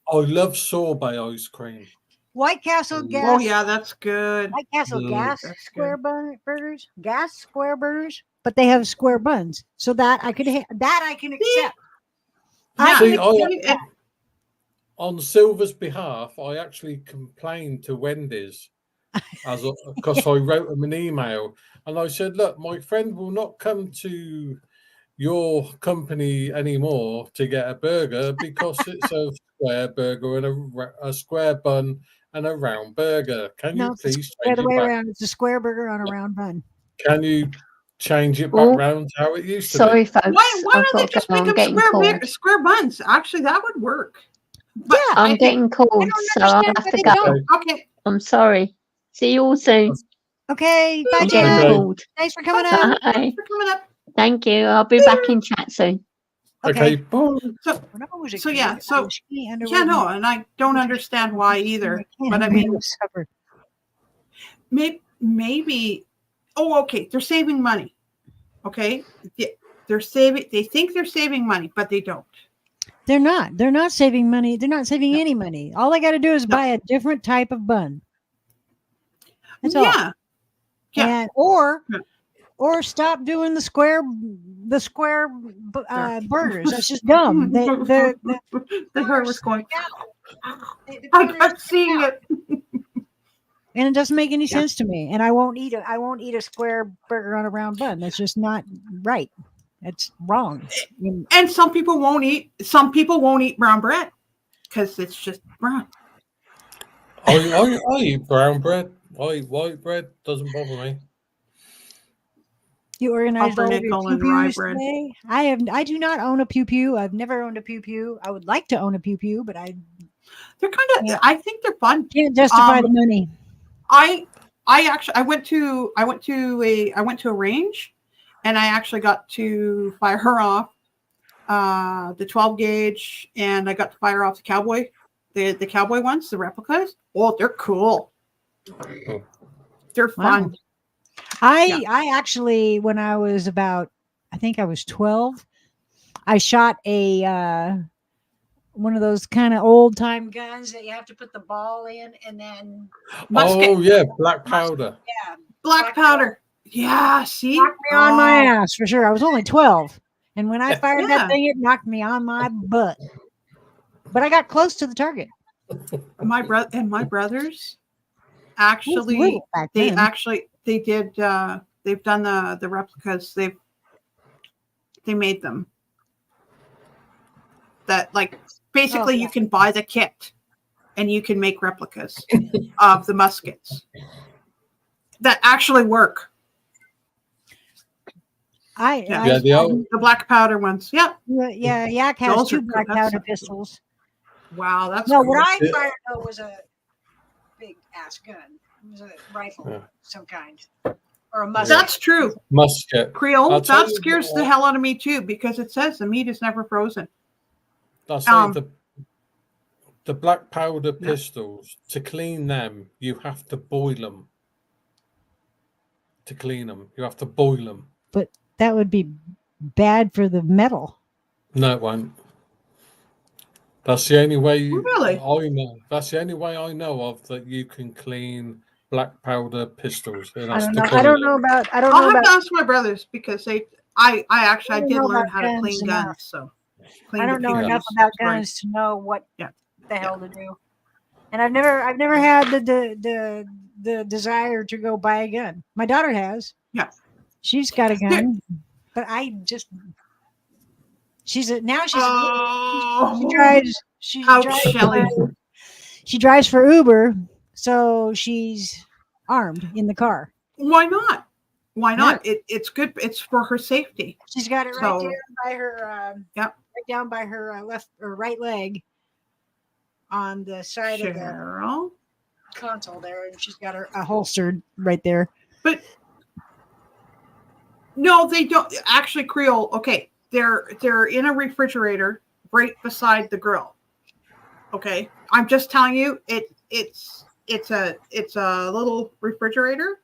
I love sorbet ice cream. White Castle gas. Oh yeah, that's good. White Castle Mm. gas That's square burgers, gas square burgers, but they have square buns, so that I could that I can accept. Yeah. See, See, and- On Silver's behalf, I actually complained to Wendy's because I wrote them an email and I said, "Look, my friend will not come to your company anymore to get a burger because it's a square burger and a square bun and a round burger. Can No, you it's the please other change way it back? around. It's a square burger on a round bun. Can you change it back Oh, round to how it used to Sorry, be?" folks. why I've don't they got to just go. make I'm them getting called. square buns? Actually, that would work. But Yeah, I'm getting called, don't so I'll understand have why to they go. don't. okay. I'm sorry. See you all soon. Okay, bye, I'm Jan. getting Okay. called. Thanks for coming on. Bye. Thanks for coming up. Thank you. I'll be back in chat soon. Okay. Okay. Bye. When I was a So kid, yeah, I so was skinny yeah, underwear. no, and I don't understand why either. But I mean, Supper. maybe. Oh, okay. They're saving money. Okay, they're saving. They think they're saving money, but they don't. They're not. They're not saving money. They're not saving No. any money. All I got to do is No. buy a different type of bun. That's all. Yeah. Yeah. And or Yeah. or stop doing the square burgers. That's just dumb. The hair was going. I kept seeing it. and it doesn't make any Yeah. sense to me. And I won't eat a square burger on a round bun. That's just not right. That's wrong. And some people won't eat. Some people won't eat brown bread because it's just brown. I eat brown bread. I eat white bread. Doesn't bother me. You organized all of your Pumpernickel and rye pew-pews bread. today? I do not own a pew-pew. I've never owned a pew-pew. I would like to own a pew-pew, but I They're kind of. Yeah. I think they're fun. can't justify the money. I actually I went to a range, and I actually got to fire her off the 12 gauge, and I got to fire off the cowboy, the cowboy ones, the replicas. Oh, they're cool. They're fun. Wow. I actually, when I was about, I think I was 12, I shot a one of those kind of old time guns that you have to put the ball in and then Musket. Oh yeah, black powder. Black powder. Yeah, see? knocked me on my Oh, ass for sure. I was only 12. And when I fired Yeah. that thing, it knocked me on my butt. But I got close to the target. my brothers I was actually little back then. they did they've done the replicas. They made them. That like basically yeah. you can buy the kit and you can make replicas of the muskets that actually work. Yeah, the old The black powder ones. Yeah. yeah, Yak has Those are 2 cool. black That's powder something cool. pistols. Wow, that's No, cool. what I Yeah. fired though was a big ass gun. It was a rifle Yeah. of some kind. Or a musket. That's true. musket. Creole, I'll tell that you scares the what. hell out of me too because it says the meat is never frozen. I say the black powder Yeah. pistols, to clean them, you have to boil them. To clean them, you have to boil them. That would be bad for the metal. No, it won't. That's the only way Really? I know. That's the only way I know of that you can clean black powder pistols. And I that's don't to know. boil I don't them. know about. I don't I'll know have about. to ask my brothers because I actually I don't did know learn about how to clean guns enough. guns. So I clean don't the know Yeah. enough PPs. about Right. guns to know what Yeah. the hell to do. And I've never had the desire to go buy a gun. My daughter has. Yeah. She's got a gun, but I just. Now she's. Oh, She drives. She ouch, drives. Shelley. She drives for Uber, so she's armed in the car. Why not? Why not? It's good. It's for her safety. She's got it right So- there by her. Yep. Right down by her left or right leg. On the side of the Cheryl. console there, and she's got her holstered right there. But no, they don't actually. Creole. Okay, they're in a refrigerator right beside the grill. Okay, I'm just telling you, it's a little refrigerator.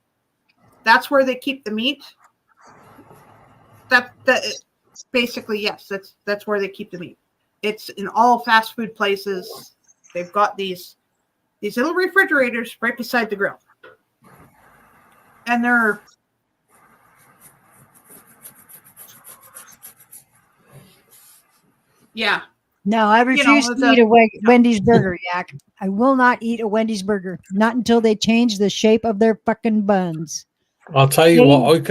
That's where they keep the meat. That basically yes, that's where they keep the meat. It's in all fast food places. They've got these little refrigerators right beside the grill, and they're. Yeah. No, I refuse know, to eat a Wendy's burger, Yak. I will not eat a Wendy's burger. Not until they change the shape of their fucking buns. I'll tell you Yeah. what,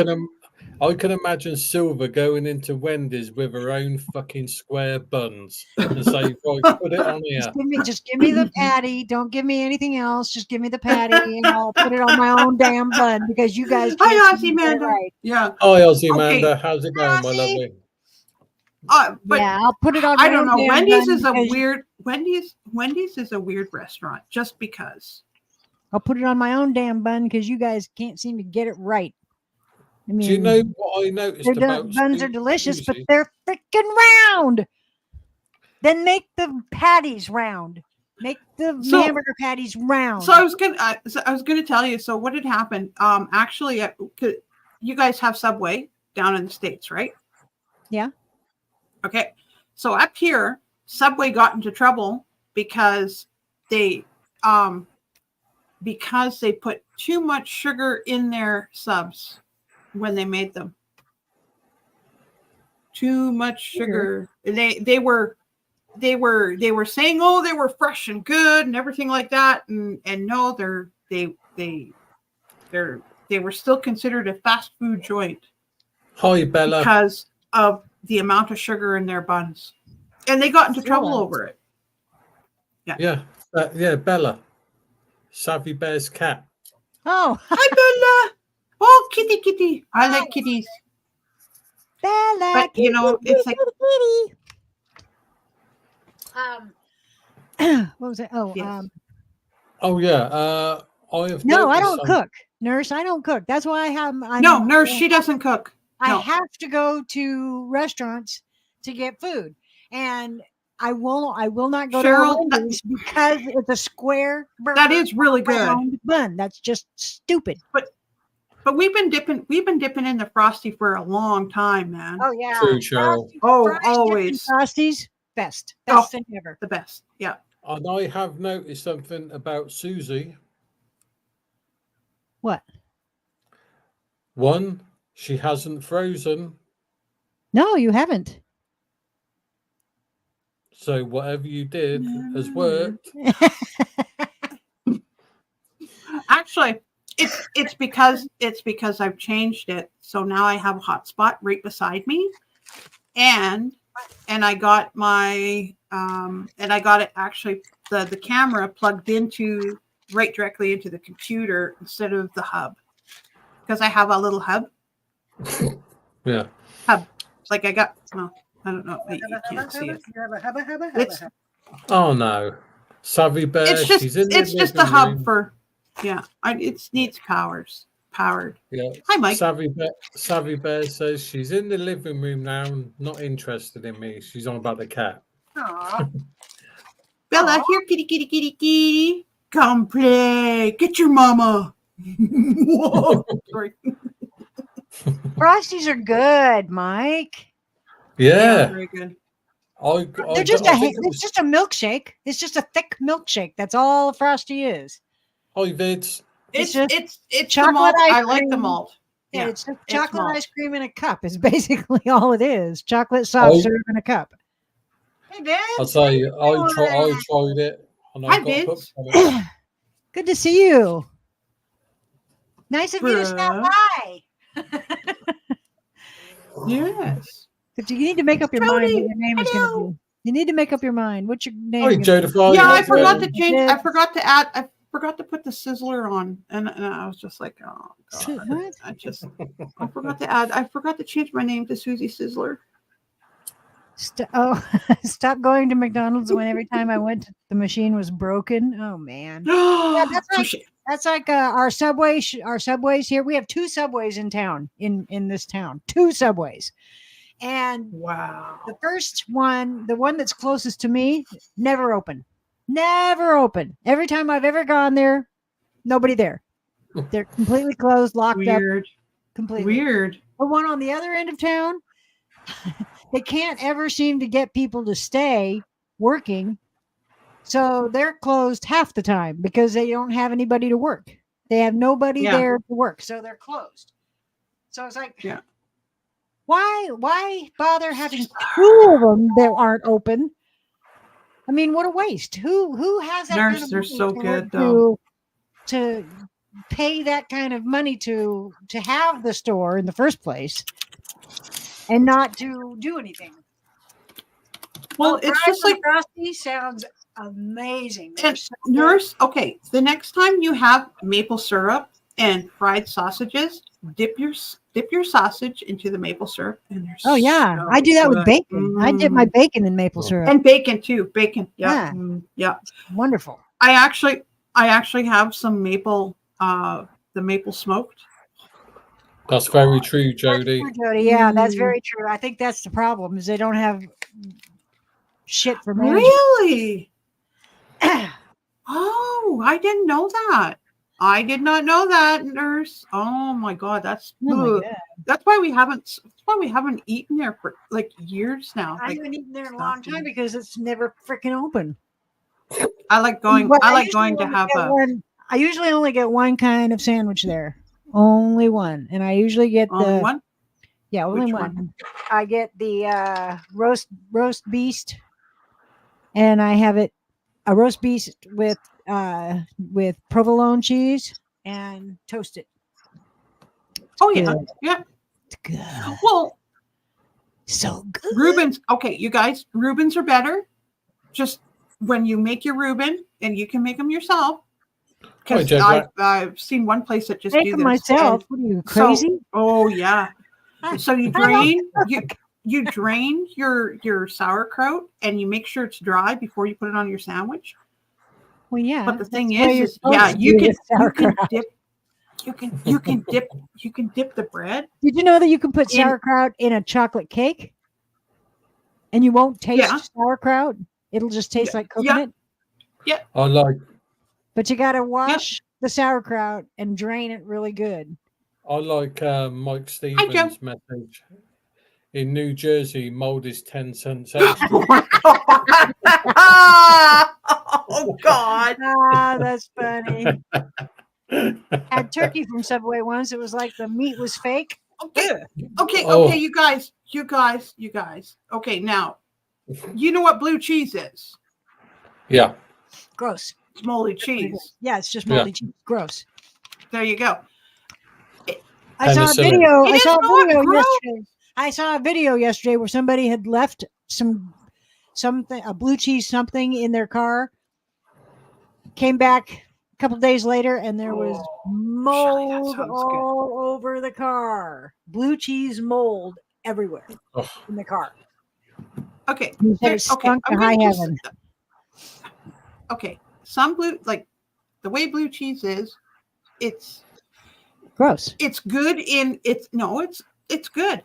I can imagine Silver going into Wendy's with her own fucking square buns and say, right, put it on here. Just give me the patty. Don't give me anything else. Just give me the patty, and I'll put it on my own damn bun because you guys Hi, can't Ozzy see it Manda. right. Yeah. Hi, Ozzy Okay. Amanda. How's it going, my Ozzy. lovely? But Yeah, I'll put it on. I my don't own know. damn Wendy's bun is a because- weird Wendy's is a weird restaurant just because I'll put it on my own damn bun because you guys can't seem to get it right. I mean, Do you know what I noticed their about buns are delicious, but Susie? they're freaking round. Then make the patties round. Make the So- hamburger patties round. So I was gonna tell you. So what had happened? Actually, you guys have Subway down in the States, right? Yeah. Okay. So up here, Subway got into trouble because they put too much sugar in their subs when they made them. Too much sugar. They were saying, oh, they were fresh and good and everything like that, and no, they were still considered a fast food joint Hi, Bella. because of the amount of sugar in their buns, and they got into trouble Sure. over it. Yeah, Bella. Savvy Bear's cat. Oh, Hi, Bella. Oh, kitty. I like kitties. Bella, But, you know, it's like- what was it? Oh, Yes. Oh yeah. I have. No, I noticed don't cook, nurse. I don't cook. That's why I'm No, nurse, she doesn't cook. I no. have to go to restaurants to get food, and I will not go Cheryl, to Wendy's because it's a square burger. That is really good. round bun. That's just stupid. But we've been dipping in the Frosty for a long time, man. Oh yeah, True, Cheryl. Oh, Fries, dipped in always. Frosties, best Oh. thing ever. The best. Yeah. And I have noticed something about Susie. What? One, she hasn't frozen, No, you haven't. so whatever you did has worked. Actually, it's because I've changed it. So now I have a hotspot right beside me, and I got my and I got it actually the camera plugged into right directly into the computer instead of the hub, because I have a little hub. Yeah. Like I got, well, I don't know. You can't see it. It's Oh no. Savvy Bear. it's just she's in the it's just a living hub room. for, yeah. It needs powered. Yeah. Hi, Mike. Savvy Bear says she's in the living room now, not interested in me. She's on about the cat. Bella, here, kitty. Come play. Get your mama. Whoa. Sorry. Frosties are good, Mike. Yeah. Very good. They're just it's just a milkshake. It's just a thick milkshake. That's all a Frosty is. Hi, Vids. It's just it's the chocolate malt. ice I like the cream. malt. Yeah, Yeah, it's just chocolate malt. ice cream in a cup is basically all it is. Chocolate soft serve in a cup. Hey, Ben. I'll tell you, I tried it. And Hi, I got hooked Vince. on it. Good to see you. Nice of you to stop Bruh. by. Yes. But you need to make up your mind what Jody, your name is going to hello. be. You need to make up your mind. What's your name? Hi, gonna Joe be? DeFi. Yeah, I How's it forgot going? to change. Yeah. I forgot to add. I forgot to put the sizzler on, and I was just like, oh god. What? I forgot to add. I forgot to change my name to Susie Sizzler. Stop going to McDonald's when every time I went, the machine was broken. Oh man. that's So right. she- That's like our subway. Our subways here. We have 2 subways in town. In this town, 2 subways, and wow. the first one, the one that's closest to me, never open. Never open. Every time I've ever gone there, nobody there. They're completely closed, locked up, Weird. completely. Weird. The one on the other end of town, they can't ever seem to get people to stay working. So they're closed half the time because they don't have anybody to work. They have nobody Yeah. there to work. So they're closed. So it's like, Yeah. why bother having 2 of them that aren't open? I mean, what a waste. Who has that Nurse, kind of they're money so to- good, though. to pay that kind of money to have the store in the first place and not to do anything? Well, Oh, it's fries just on like Frosty sounds amazing. They're And so good. nurse. Okay, the next time you have maple syrup and fried sausages, dip your sausage into the maple syrup, and they're Oh yeah, so I do that with good. bacon. I dip my bacon in maple Oh. syrup. And bacon too. Bacon. Yeah. Yeah. Yeah. Wonderful. I actually I actually have some maple, the maple smoked. That's very true, Jody. True, Jody. Yeah, that's Mm. very true. I think that's the problem is they don't have shit for management. Really? Oh, I didn't know that. I did not know that, nurse. Oh my god, that's Oh my ugh. God. That's why we haven't eaten there for like years now. I Like, haven't eaten there in a long stop time it. because it's never freaking open. I like going. But I like usually going to only have get a one. I usually only get one kind of sandwich there, only one, and I usually get only the one. yeah, only Which one. one? I get the roast beast, and I have it a roast beast with provolone cheese and toast it. Oh yeah, Good. yeah. It's good, Well, so good. Reubens. Okay, you guys, Reubens are better. Just when you make your Reuben, and you can make them yourself. Hi, Because Jed. I've seen one place that just Make do them this. myself. and What are you so- crazy? oh yeah. So you I don't drain you drain your sauerkraut and you make sure it's dry before you put it on your sandwich. Well, yeah. But the thing that's what you're is yeah, supposed to you do can with sauerkraut. dip you can dip the bread. Did you know that you can put in- sauerkraut in a chocolate cake, and you won't taste Yeah. sauerkraut? It'll just taste like coconut. I like But you got to wash the sauerkraut and drain it really good. Mike Joe. Stevens' message. In New Jersey, mold is 10 cents extra. Oh my god. Oh god. Ah, that's funny. Had turkey from Subway once. It was like the meat was fake. Okay. Okay, Oh. you guys. Okay, now you know what blue cheese is? Yeah. Gross. It's moldy cheese. Yeah, it's just Yeah. moldy cheese. Gross. There you go. I saw a Penicillin. video. It I is saw a not video gross. yesterday. I saw a video yesterday where somebody had left something, a blue cheese something in their car. Came back a couple days later, and there was Shelley, that mold sounds good. all over the car. Blue cheese mold everywhere Ugh. in the car. Okay. He said Here- it stunk to I'm high gonna just- heaven. Okay. Some blue, like the way blue cheese is, it's Gross. good in it's good.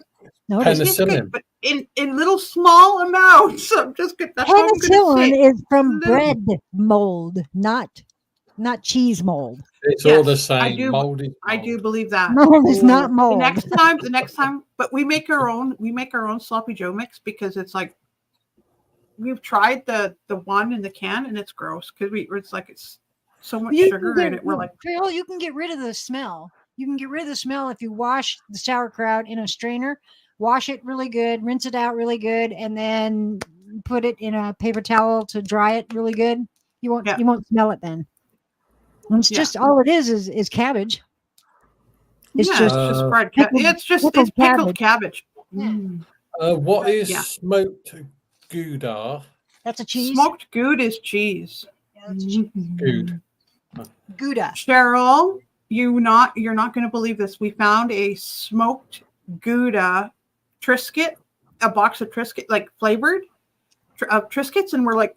No, it Penicillin. isn't. It's good, but in little small amounts. I'm just good. That's all I'm gonna Penicillin say. is from Little- bread mold, not cheese mold. It's all the Yes, I same. do- Mold is I do mold. believe that. Mold is not The mold. next time, but we make our own sloppy Joe mix because it's like we've tried the one in the can and it's gross because it's so much You sugar can in it. We're like, Phil, you can get rid of the smell. You can get rid of the smell if you wash the sauerkraut in a strainer, wash it really good, rinse it out really good, and then put it in a paper towel to dry it really good. You won't smell it then. And it's Yeah. just all it is cabbage. It's yeah, just it's just Uh, fried pickled- it's pickled pickled cabbage. cabbage. Mm. What is Yeah. smoked Gouda? that's a cheese. Smoked Gouda is cheese. Yeah, that's a cheese. Good. Gouda. Cheryl, you're not going to believe this. We found a smoked Gouda Triscuit, a box of Triscuit, like flavored Triscuits, and we're like,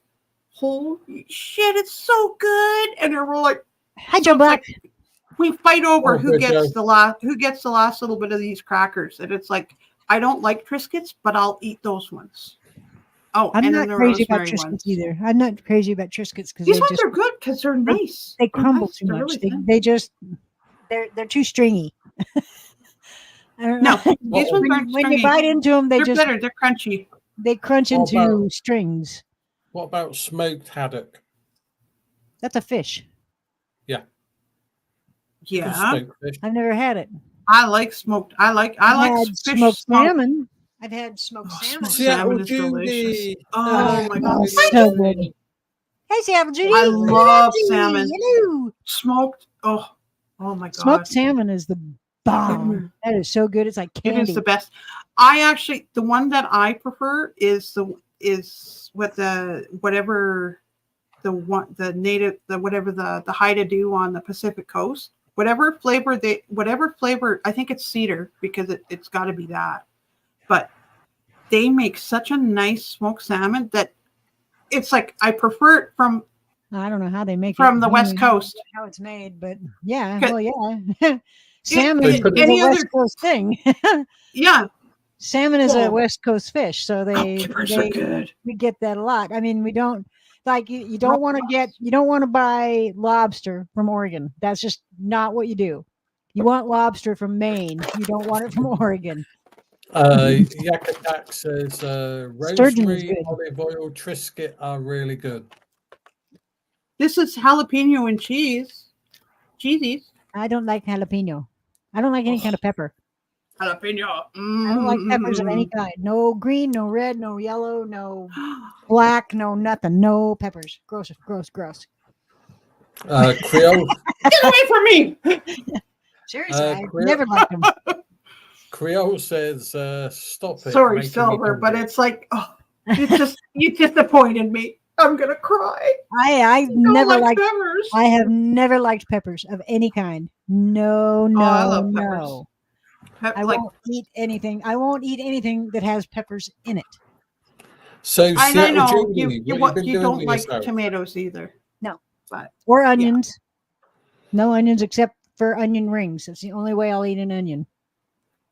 holy shit, it's so good! And then we're like, Hi, so Joe it's Black. like, we fight over Oh, who good, gets Joe. the last little bit of these crackers, and it's like, I don't like Triscuits, but I'll eat those ones. Oh, I'm and not then the crazy about rosemary Triscuits ones. either. I'm not crazy about Triscuits because These they ones just are good because they're nice. they They're crumble nice. too They're much. really thin. They just they're too stringy. I don't No, know. these ones aren't when you stringy. bite into them, they They're just better. They're crunchy. they crunch What into about- strings. What about smoked haddock? That's a fish. Yeah, Smoked fish. I've never had it. I like smoked. I like I've had fish smoked smoked. salmon. I've had smoked Oh, salmon. smoked Seattle salmon is delicious. Judy. Oh my god, so good. Hey, Seattle Judy. I Hello, love Judy. salmon. Hello. smoked. Oh my god, Smoked salmon is the bomb. That is so good. It's like it candy. is the best. I actually, the one that I prefer is with the whatever the one the native the whatever the Haida do on the Pacific Coast. Whatever flavor I think it's cedar because it's got to be that. But they make such a nice smoked salmon that it's like I prefer it from I don't know how they make from it the West I don't Coast. know how it's made, but yeah, Good. well, yeah. Salmon They is put- a any West other- Coast thing. Yeah, Salmon is a Well, West Coast fish, so peppers are good. we get that a lot. I mean, we don't like you don't want to buy lobster from Oregon. That's just not what you do. You want lobster from Maine. You don't want it from Oregon. Yakadak says Sturgeon is rosemary, good. olive oil, Triscuit are really good. This is jalapeno and cheese. Cheesies. I don't like jalapeno. I don't like any kind of pepper. Jalapeno. I don't like peppers of any kind. No green, no red, no yellow, no black, no nothing. No peppers. Gross, gross, gross. Creole Get away from me! Seriously, I Creole- never liked them. Creole says stop it. Sorry, making me Silver, but hungry." it's like, oh, you disappointed me. I'm gonna cry. I've Don't never like liked. peppers. I have never liked peppers of any kind. No, no, I love peppers. no. I Like, won't eat anything. I won't eat anything that has peppers in it. So I Seattle know Julie, you what been doing don't with like yourself? tomatoes either. Or onions. No onions except for onion rings. That's the only way I'll eat an onion.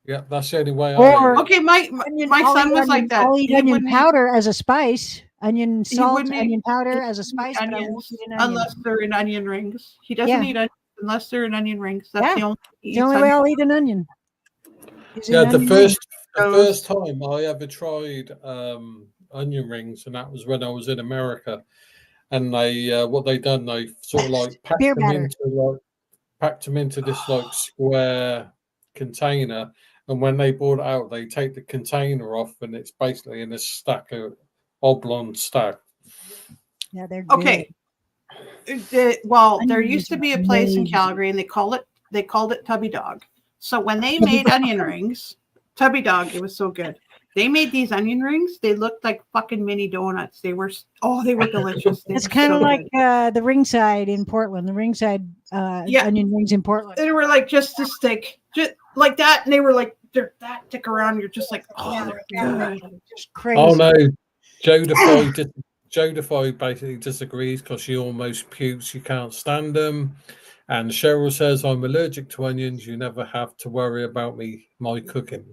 Yeah, that's the only way. Or- I Okay, my Onion, my I'll son eat was like onion- that. I'll eat He onion wouldn't eat powder as a spice. Onion salt, wouldn't eat onion powder as a spice, but I won't onions eat an onion. unless they're in onion rings. He doesn't Yeah. eat onions unless they're in onion rings. That's Yeah. the only. he It's the only eats way onion- I'll eat an onion. is in yeah, the onion rings. first time I ever tried onion rings, and that was when I was in America. And they what they done, they sort of like packed Beer them batter. into this like square container, and when they brought it out, they take the container off, and it's basically in a stack of oblong stack. Yeah, they're good. Okay. Well, there Onion used to rings be a are place in amazing. Calgary, and they called it Tubby Dog. So when they made onion rings, Tubby Dog, it was so good. They made these onion rings. They looked like fucking mini donuts. They were delicious. They It's were kind so of like good. the Ringside in Portland. The Ringside Yeah. onion rings in Portland. They were like just a stick, just like that, and they were like they're that thick around. You're just like, oh, Yeah, they're they're good. just crazy. Oh no, Joe Defoe basically disagrees because she almost pukes. She can't stand them. And Cheryl says, "I'm allergic to onions. You never have to worry about my cooking."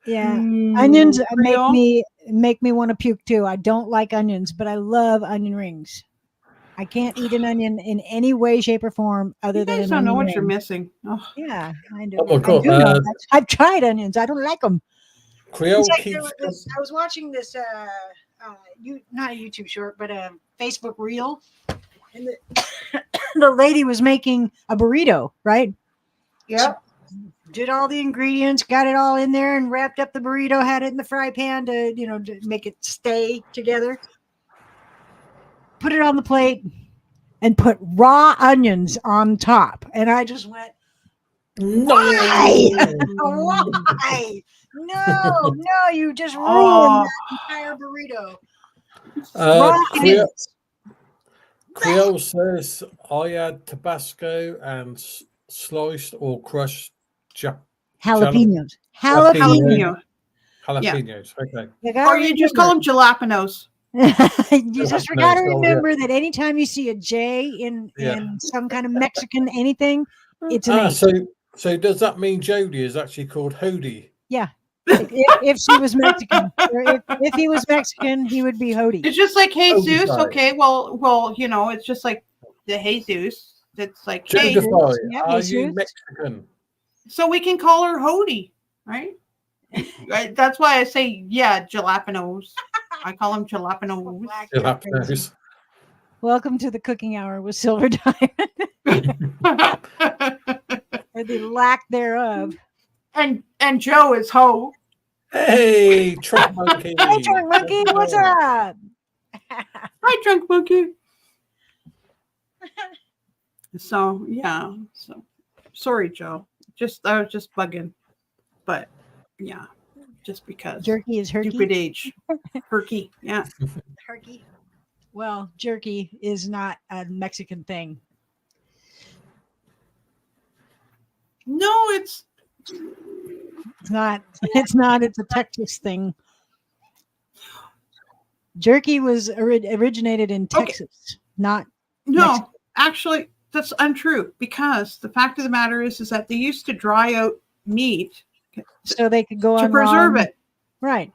Yeah, onions Creole? make me want to puke too. I don't like onions, but I love onion rings. I can't eat an onion in any way, shape, or form other You than guys an don't know onion what you're ring. missing. Oh. Yeah, I do. Oh my I God, do know. I've tried onions. I don't like them. Creole It's like keeps. I was watching this not a YouTube short, but a Facebook reel, and the lady was making a burrito, right? Yeah. Did all the ingredients, got it all in there, and wrapped up the burrito. Had it in the fry pan to to make it stay together. Put it on the plate, and put raw onions on top. And I just went, why? Why? No, you just ruined Oh. that entire burrito. Uh, Raw Creole, onions. Creole says I add Tabasco and sliced or crushed Jalapenos. Jalapeno. Jalapeno. jalapenos. Okay. You gotta Or you just call them jalapenos. you just Jalapenos, got to oh, yeah. remember that anytime you see a J in some kind of Mexican anything, it's an H. So does that mean Jody is actually called Hody? If she was Mexican, or if he was Mexican, he would be Hody. It's just like Jesus. sorry. Okay, well, it's just like the Jesus. That's like, Joe hey, Defoe, Yeah, are Jesus. you Mexican? so we can call her Hody, right? Right, that's why I say, yeah, jalapenos. I call them jalapenos. Jalapenos. Welcome to the cooking hour with Silver Diamond, or the lack thereof. and Joe is Ho. Hey, Trump monkey. Hey, Drunk Monkey, what's up? Hi, drunk monkey. So yeah. So sorry, Joe. I was just bugging, but yeah, just because Jerky is herky. stupid age, herky. Yeah. Turkey. Well, jerky is not a Mexican thing. No, it's It's not. It's not. It's a Texas thing. Jerky was originated in Okay. Texas, not No, Mexico. actually, that's untrue because the fact of the matter is that they used to dry out meat So they could go to on preserve long- it. Right.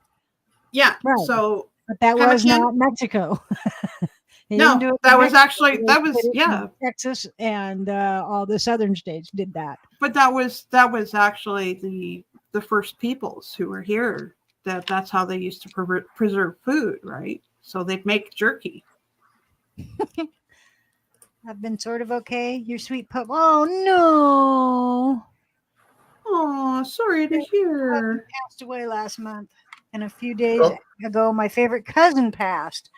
Yeah. Right. So But that was Pemmican? not Mexico. They No, didn't do it in that was Mexico. actually- They that was- did it in yeah. Texas and all the southern states did that. but that was actually the first peoples who were here. That's how they used to preserve food, right? So they'd make jerky. I've been sort of okay. Your sweet pup. Oh no! Oh, sorry to hear. Passed away last month, and a few days Oh. ago, my favorite cousin passed.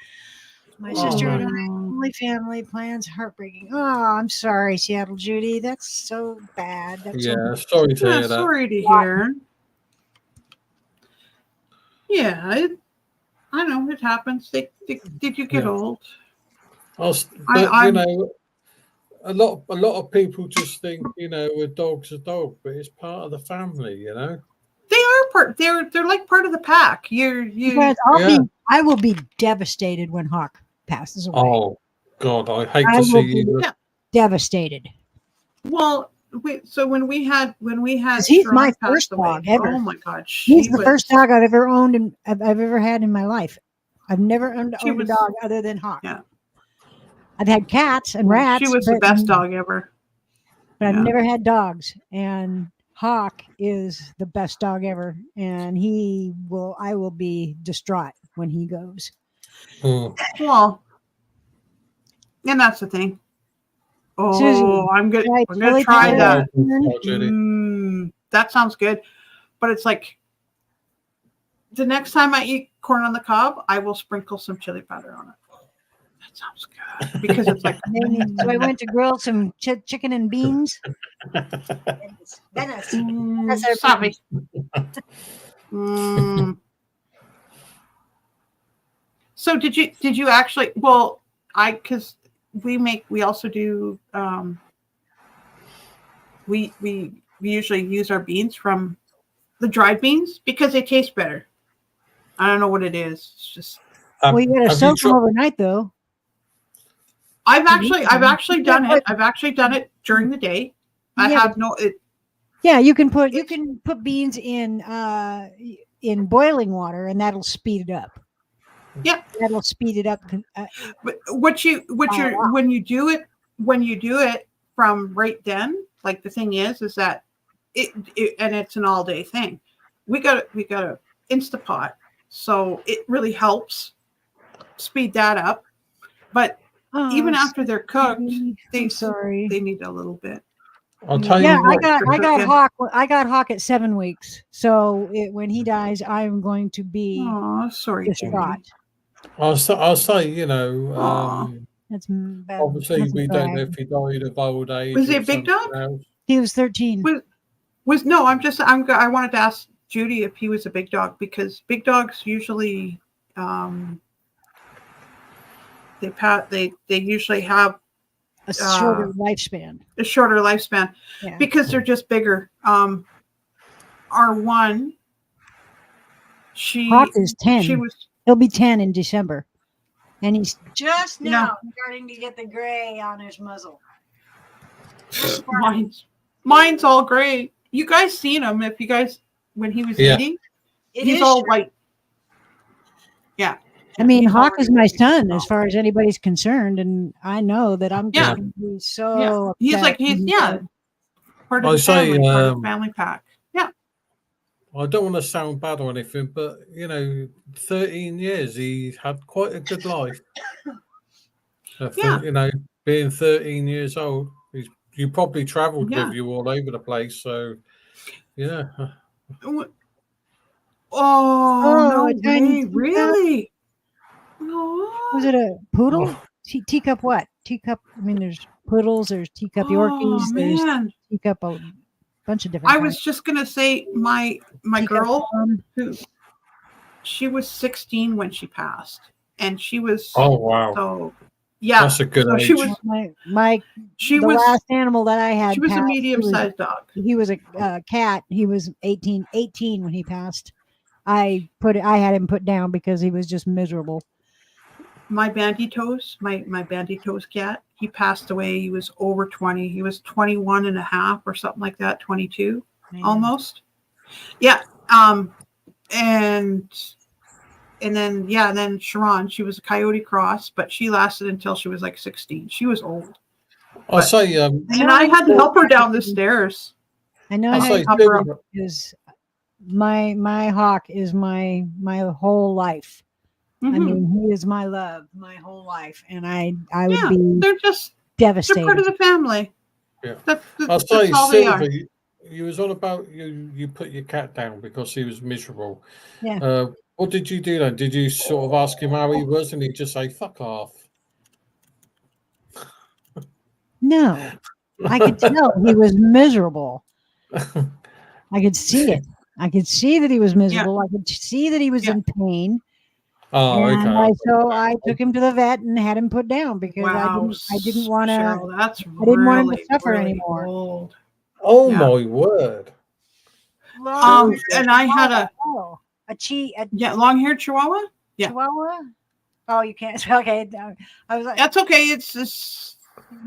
My sister and I, Oh. only family plans, heartbreaking. Oh, I'm sorry, Seattle Judy. That's so bad. That's so Yeah, sorry to Yeah, hear that. sorry to hear. Yeah, I know it happens. Did you get Yeah. old? But I'm- a lot of people just think, a dog's a dog, but it's part of the family, They are part. They're like part of the pack. You. Guys, Yeah. I will be devastated when Hawk passes away. Oh God, I hate I to will see be you. devastated. Well, so when we had 'Cause he's Sharon my pass first away, dog ever. Oh my God, He's the first dog I've ever owned and I've ever had in my life. I've never owned She a was- dog other than Hawk. Yeah. I've had cats and rats. She was the but- best dog ever. But I've Yeah. never had dogs. And Hawk is the best dog ever. And I will be distraught when he goes. Mm. Well, and that's the thing. Oh, Susie, I'm try gonna chili try powder. that. Oh, Judy. That sounds good. But it's like the next time I eat corn on the cob, I will sprinkle some chili powder on it. That sounds good because it's like So I went to grill some chicken and beans. Venice. That's our sorry. Mm. So did you actually? Well, because we also do. We usually use our beans from the dried beans because they taste better. I don't know what it is. It's just Well, you got to have soak them tried- overnight, though. I've actually done it. I've actually done it during the day. I Yeah. have no. Yeah, you can put beans in boiling water, and that'll speed it up. Yeah. That'll speed it up. But when you do it from right then, like the thing is that it and it's an all day thing. We got a Instapot, so it really helps speed that up. But even after they're cooked, I'm sorry. they need a little bit. I'll tell Yeah, you what. I got Hawk. I got Hawk at 7 weeks. So when he dies, I'm going to be Oh, sorry, distraught. I'll say, Aw. That's bad. obviously That's a we don't know brag. if he died of old age. Was he or a big something dog? else. He was 13. I wanted to ask Judy if he was a big dog because big dogs usually they usually have A shorter lifespan. a shorter lifespan Yeah. because they're just bigger. Our one, Hawk is 10. she was He'll be 10 in December. And he's just Yeah. now starting to get the gray on his muzzle. mine's all gray. You guys seen him if you guys when he was Yeah. eating? It He's is all short. white. Yeah. I mean, He's Hawk is already my white. son as far as anybody's concerned. And I know that I'm Yeah. going to be so He's upset like when part of I the say, family, part of the family pack. Yeah. I don't want to sound bad or anything, but 13 years, he had quite a good life. I think, being 13 years old, you probably travelled Yeah. with you all over the place. So, yeah. Oh, no a tiny way, really? No. Was it a poodle? Oh. Teacup what? Teacup. I mean, there's poodles, there's teacup Yorkies, Oh, there's man. teacup, a bunch of different I was just gonna say my Teacup girl Tom. who she was 16 when she passed, and she was Oh, wow. so yeah. That's a good so age. she was The was last animal that I had she was a passed, medium-sized dog. He was a cat. He was 18 when he passed. I had him put down because he was just miserable. my Banditos, my Banditos cat, he passed away. He was over 20. He was 21 and a half or something like that, 22 I know. almost. Yeah. And then Sharon, she was a Coyote Cross, but she lasted until she was like 16. She was old. I say, And I had to help her down the stairs. I know I how say, help her Silver- up. is my hawk is my whole life. I Mhm. mean, he is my love, my whole life, and I would Yeah, be they're devastated. part of the family. Yeah. That's I say, all they are. Silver, you was on about you put your cat down because he was miserable. Yeah. What did you do then? Did you sort of ask him how he was, and he'd just say "fuck off"? No, I could tell he was miserable. I could see it. I could see that he was miserable. I could see that he was Yeah. in pain. Oh, And okay. so I took him to the vet and had him put down because Wow, I didn't want to. Cheryl, that's I didn't want him to really, suffer really anymore. old. Oh Yeah. my word! And I had a long-haired Chihuahua. Yeah. Chihuahua. Oh, you can't. Okay, I was like, That's okay. It's just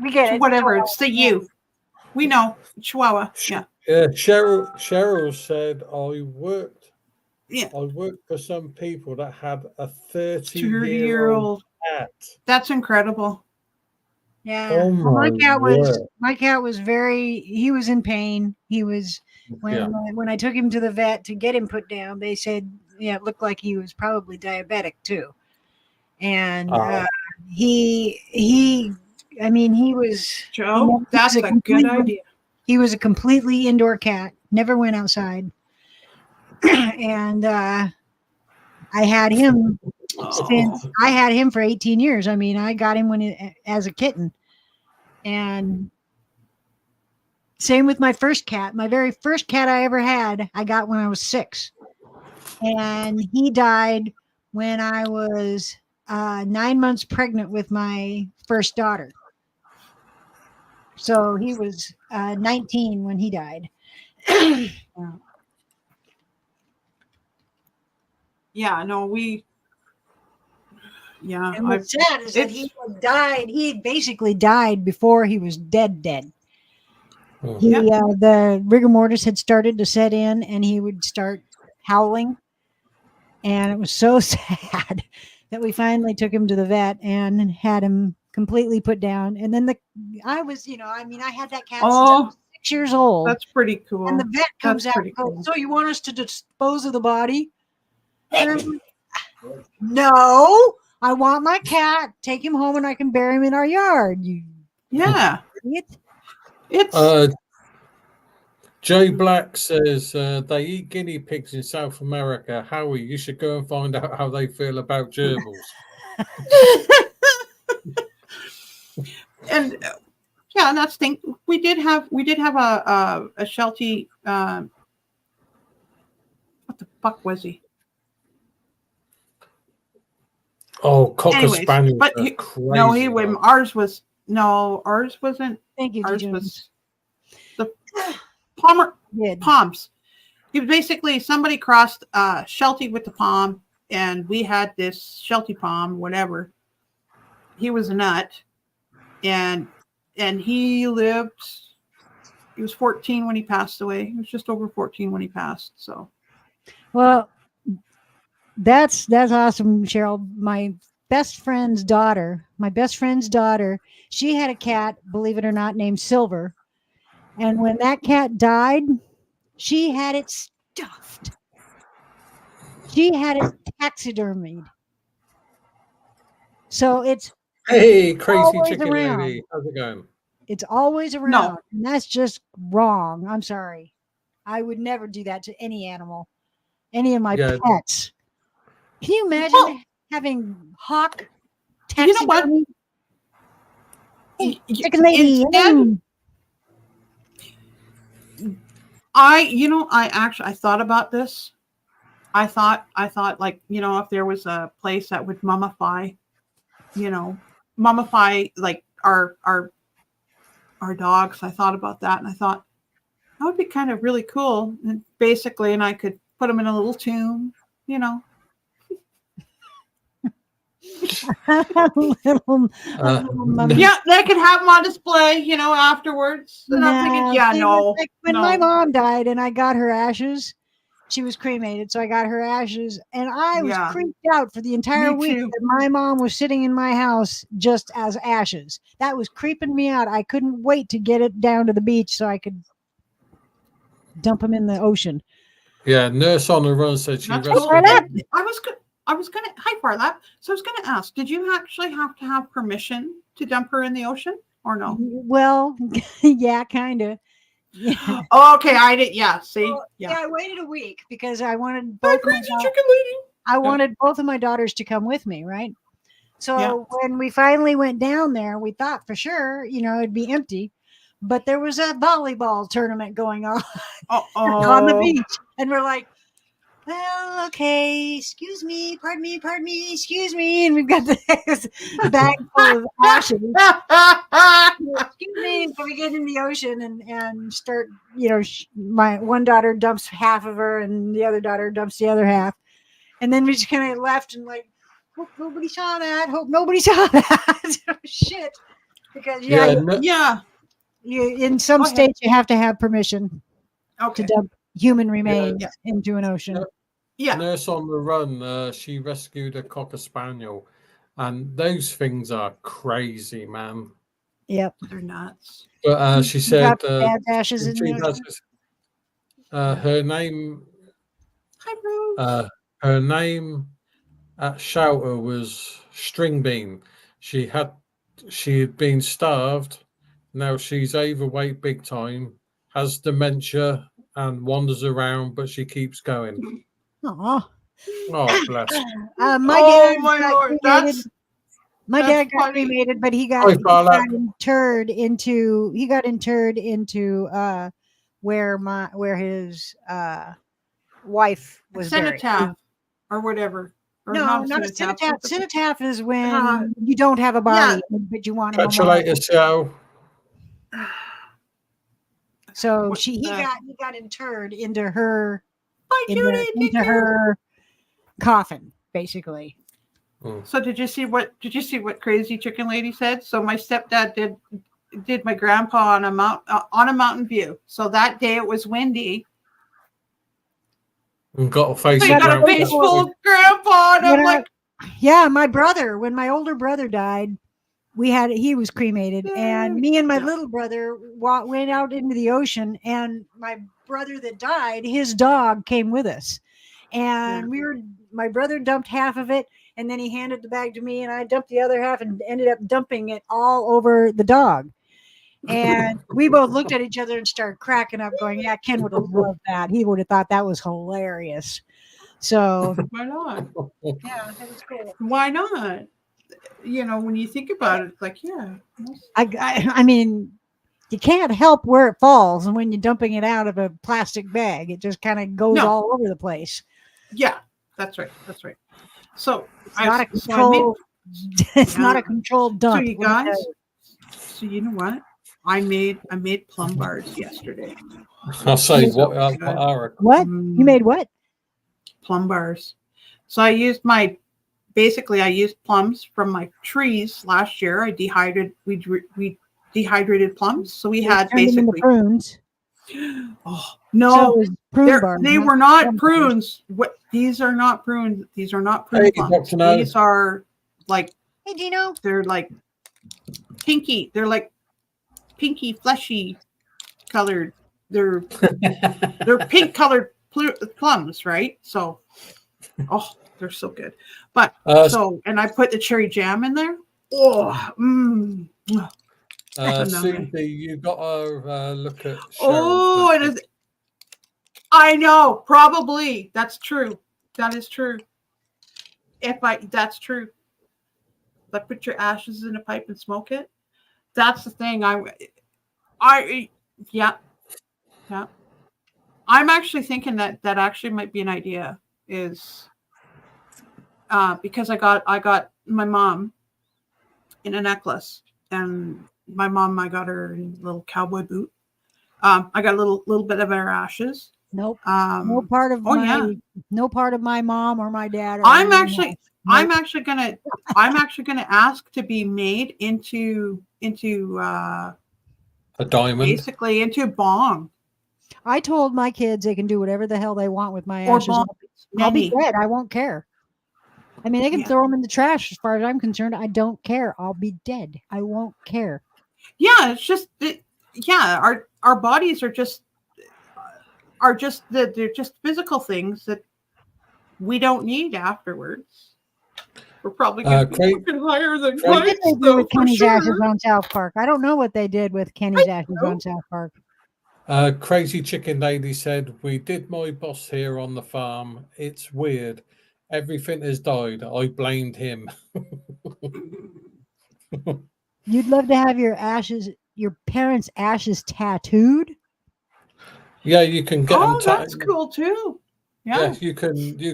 we get it. whatever. Chihuahua. It's the you. We know Chihuahua. Yeah. Yeah, Cheryl said I worked. Yeah. I worked for some people that had a 30-year-old 30-year-old cat. That's incredible. Yeah. Oh Well, my word! my cat was he was in pain. He was Yeah. when I took him to the vet to get him put down, they said, yeah, it looked like he was probably diabetic too. And he was Joe, that's a good idea. He was a completely indoor cat, never went outside. And I had him for 18 years. I mean, I got him as a kitten. And same with my first cat. My very first cat I ever had, I got when I was 6. And he died when I was 9 months pregnant with my first daughter. So he was 19 when he died. Yeah, no, And what's sad is that he died. He basically died before he was dead. Oh. The rigor mortis had started to set in, and he would start howling. And it was so sad that we finally took him to the vet and had him completely put down. And then I had that cat since I was 6 years old. That's pretty cool. And the vet comes That's out pretty and goes, cool. so you want us to dispose of the body? And I'm like, no, I want my cat. Take him home and I can bury him in our yard. Yeah. Idiot. It's Joe Black says they eat guinea pigs in South America. Howie, you should go and find out how they feel about gerbils. and and that's thing. We did have a Sheltie. What the fuck was he? Oh, Cocker Anyways, Spaniels. but are he crazy, wouldn't. though. Ours wasn't. Thank you, Ours Jones. was the Palmer Good. Poms. He was basically somebody crossed Sheltie with the Pom, and we had this Sheltie Pom, whatever. He was a nut, and he lived. He was 14 when he passed away. He was just over 14 when he passed. So, Well, that's awesome, Cheryl. My best friend's daughter, she had a cat, believe it or not, named Silver. And when that cat died, she had it stuffed. She had it taxidermied. So it's Hey, crazy always chicken around. lady. How's it going? It's always around. And that's just wrong. I'm sorry. I would never do that to any animal, any of my pets. Can you imagine having hawk taxidermy? You know what? Chicken lady. I thought about this. I thought like, if there was a place that would mummify like our dogs. I thought about that, and I thought that would be kind of really cool. And I could put them in a little tomb, little Uh, mummy. Yeah, they could have them on display, you know, afterwards. And I'm thinking, No, yeah, see, no, like when my no. mom died and I got her ashes, she was cremated, so I got her ashes, and I was Yeah. creeped out for the entire Me week too. that my mom was sitting in my house just as ashes. That was creeping me out. I couldn't wait to get it down to the beach so I could dump them in the ocean. yeah, Nurse on the Run said she That's Hey, cool. rescued Farlap. it. I was gonna hi Farlap. So I was gonna ask, did you actually have to have permission to dump her in the ocean or no? Well, yeah, kind of. Yeah. Oh, okay, I did. Yeah, see, Well, yeah. I waited a week because I wanted Hi, both of my crazy chicken lady. I wanted both of my daughters to come with me, right? So Yeah. when we finally went down there, we thought for sure, it'd be empty, but there was a volleyball tournament going on on the Oh, beach, and we're like, well, okay, excuse me, pardon me, excuse me, and we've got this bag full of ashes. Excuse me, so we get in the ocean and start, my one daughter dumps half of her, and the other daughter dumps the other half. And then we just kind of left and like, hope nobody saw that. Hope nobody saw that. Shit. Because Yeah, yeah. you in some Go ahead. states you have to have permission Okay. to dump human remains Yeah. into an ocean. Yeah. Nurse on the Run, she rescued a Cocker Spaniel, and those things are crazy, man. Yep. They're nuts. But she You said got dad's ashes in she the has ocean. her name. Hi, Rose. Her name at shelter was String Bean. She had been starved. Now she's overweight big time, has dementia, and wanders around, but she keeps going. Aw. Oh, bless. My Oh dad my got lord, cremated. My that's dad got funny. cremated, but he Hi, got Farlap. interred into where his wife was buried. cenotaph or whatever. Or No, not a cenotaph. What's the- Cenotaph is when Uh, you don't have a body, but you want a Catch you memorial. later, Shell. So What he the- got interred into her Bye, Judy. Take into care. her coffin, basically. So did you see what crazy chicken lady said? So my stepdad did my grandpa on a mountain view. So that day it was windy. And got a face. So you got a face full of grandpa, and I'm But, like, yeah, my brother, when my older brother died, he was cremated, and me and my little brother went out into the ocean, and my brother that died, his dog came with us, and my brother dumped half of it, and then he handed the bag to me, and I dumped the other half and ended up dumping it all over the dog. And we both looked at each other and started cracking up, going, yeah, Ken would have loved that. He would have thought that was hilarious. So why not? yeah, that was cool. Why not? You know, when you think about it, it's like, yeah. I mean, you can't help where it falls, and when you're dumping it out of a plastic bag, it just kind of goes No. all over the place. Yeah, that's right. That's right. So It's not a controlled. It's not a controlled dump. So you guys, so you know what? I made plum bars yesterday. I'll say So what good. Ara. What you made? What? Plum bars. So I used plums from my trees last year. We dehydrated plums. So we had Turned them into basically prunes. oh So no, it was prune bars, they not were not plum bars. prunes. What these are not prunes. These are not prune Hey, plums. Dr. No. These are like Hey, Dino. they're like pinky. They're like pinky, fleshy colored. They're pink colored plums, right? So, oh, they're so good. But and I put the cherry jam in there. Oh, Susie, you got to look at. Oh, Cheryl's it is. I know, probably that's true. That is true. That's true. Like put your ashes in a pipe and smoke it. That's the thing. Yeah. I'm actually thinking that actually might be an idea. Is because I got my mom in a necklace, and my mom I got her in a little cowboy boot. I got a little bit of her ashes. Nope. No part of no part of my mom or my dad. Or I'm anyone actually else. I'm actually gonna ask to be made into A diamond. basically into bong I told my kids they can do whatever the hell they want with my or ashes. bong. I'll be Many. dead. I won't care. I mean, they can Yeah. throw them in the trash as far as I'm concerned. I don't care. I'll be dead. I won't care. Yeah, it's just our bodies are just they're just physical things that we don't need afterwards. We're probably going to be Craig- fucking higher than Craig- What did they Christ, do though, with for Kenny's ashes sure. on South Park? I don't know what they did with Kenny's ashes know. on South Park. Crazy Chicken Lady said, "We did my boss here on the farm. It's weird. Everything has died. I blamed him." You'd love to have your parents' ashes tattooed? Yeah, you can get Oh, them. that's cool too. Yeah, Yeah. you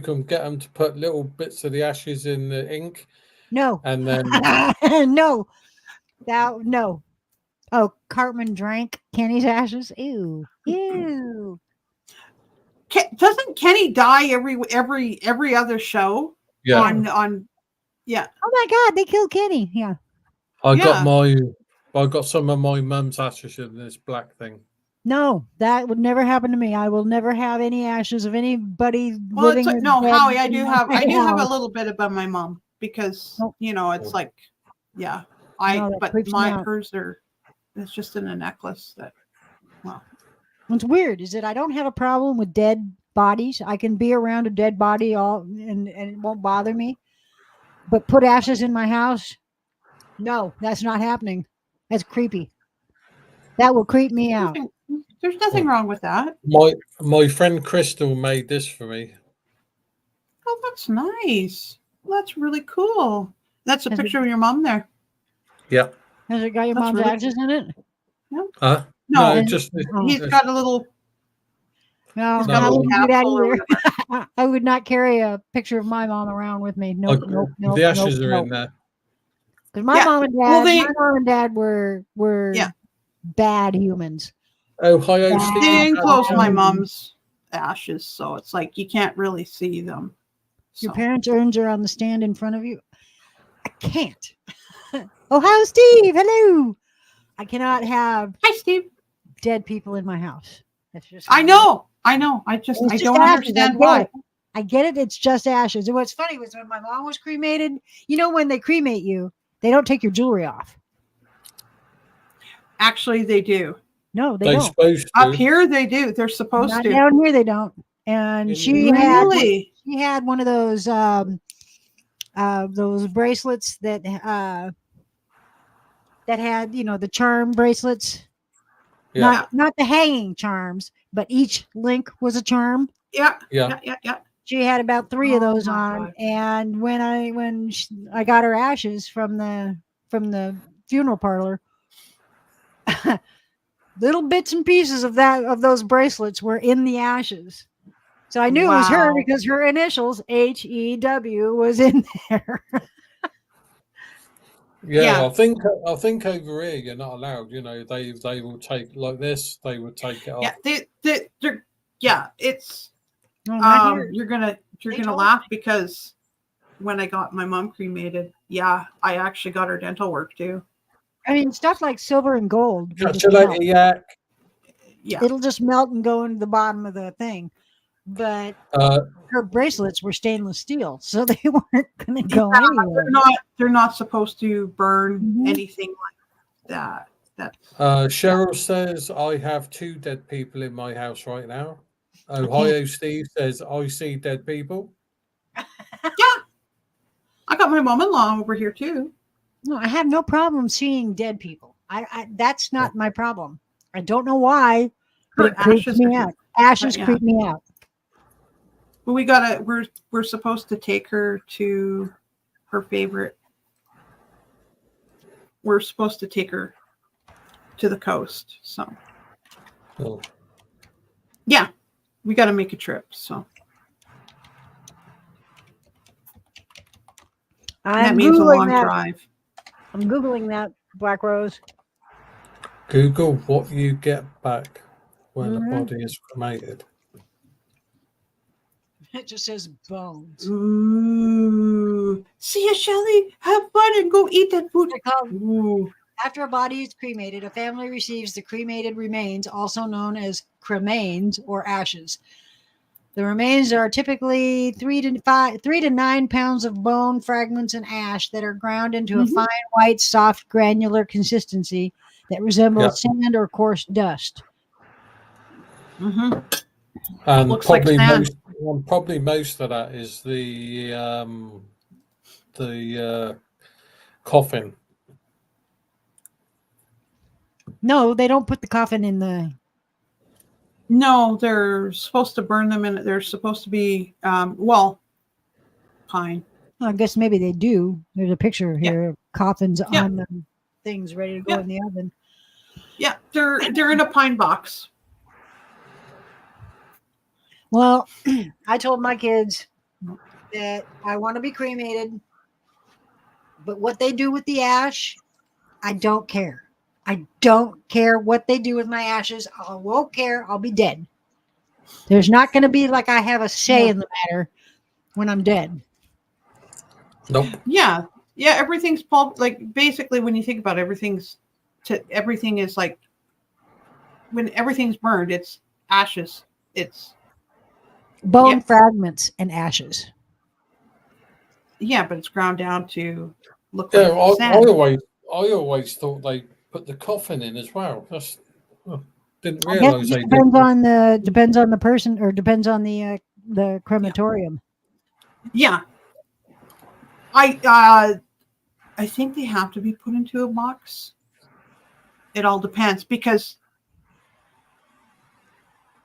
can get them to put little bits of the ashes in the ink, No. and then No. No. Oh, Cartman drank Kenny's ashes? Ew. Ew. Doesn't Kenny die every other show? yeah, On yeah. Oh my God, they killed Kenny. Yeah. I Yeah. got some of my mum's ashes in this black thing. No, that would never happen to me. I will never have any ashes of anybody Well, living. it's like, or no, dead Howie, I in do my have a house. little bit about my mom because Nope. it's like, yeah, No, that but creeps me out. hers are, it's just in a necklace that, well, What's weird is that I don't have a problem with dead bodies. I can be around a dead body and it won't bother me. But put ashes in my house? No, that's not happening. That's creepy. That will creep me out. there's nothing wrong with that. My friend Crystal made this for me. Oh, that's nice. That's really cool. That's a Has it- picture of your mom there. Yeah. Has it got your That's mom's really- ashes in it? No, No, just he's got a little. No, He's got a I little wouldn't do that capsule or either. I would not carry a picture of my mom around with me. Nope, nope. the ashes are in there. Because my Yeah, mom and dad, well, my mom and dad were Yeah. bad humans. Ohio Yeah. Steve. They had enclose my them. mom's ashes, so it's like you can't really see them. Your So. parents' urns are on the stand in front of you. I can't. Ohio Steve, hello. I cannot have Hi, Steve. dead people in my house. That's just I know. I It's don't just understand ashes. I get why. it. I get it. It's just ashes. And what's funny was when my mom was cremated, when they cremate you, they don't take your jewelry off. Actually, they do. No, they They're don't. supposed Up to. here, they do. They're supposed Not to. down here, they don't. And she Really? had one of those bracelets that had the charm bracelets. Yeah. Not the hanging charms, but each link was a charm. Yeah. Yeah. Yeah. She had about 3 of Oh those my on, God. and when I got her ashes from the funeral parlor, little bits and pieces of those bracelets were in the ashes. So I knew it was her Wow. because her initials HEW was in there. Yeah, Yeah. I think over here you're not allowed. They will take like this. They would take it off. Yeah. They're yeah. It's No, not here. you're gonna told laugh because when I got my mom cremated, yeah, I actually got her dental work too. I mean, stuff like silver and gold. will Catch just you melt. later, Yak. Yeah. It'll just melt and go into the bottom of the thing. But her bracelets were stainless steel, so they weren't going to go anywhere. They're not supposed to burn Mhm. anything like that. Cheryl says I have 2 dead people in my house right now. Ohio Steve says I see dead people. I got my mom-in-law over here too. No, I have no problem seeing dead people. I that's not my problem. I don't know why, but Her it creeps ashes me are- out. Ashes yeah. creep me out. But we're supposed to take her to her favorite. We're supposed to take her to the coast. So Oh. yeah, we got to make a trip. So that I'm means a long googling that. drive. I'm googling that, Black Rose. Google what you get back when Mhm. a body is cremated. It just says bones. Ooh. Ooh. See you, Shelly. Have fun and go eat that food. They're called, Ooh. after a body is cremated, a family receives the cremated remains, also known as cremains or ashes. The remains are typically 3 to 9 pounds of bone fragments and ash that are ground into a Mhm. fine, white, soft, granular consistency that resembles Yeah. sand or coarse dust. Mm-hmm. And Looks like sand. probably most of that is the coffin. No, they don't put the coffin in the. No, they're supposed to burn them in. They're supposed to be, pine. Well, I guess maybe they do. There's a picture Yeah. here of coffins Yeah. on the things ready to go Yeah. in the oven. Yeah, they're in a pine box. Well, I told my kids that I want to be cremated, but what they do with the ash, I don't care. I don't care what they do with my ashes. I won't care. I'll be dead. There's not going to be like I have a say in the matter when I'm dead. Nope. Yeah, everything's pulp. Like basically, when you think about it, everything is like when everything's burned, it's ashes. It's Bone Yeah. fragments and ashes. but it's ground down to look Yeah, like I sand. always thought they put the coffin in as well. Didn't I guess realise it they depends on the person, or depends on the crematorium. Yeah, I think they have to be put into a box. It all depends because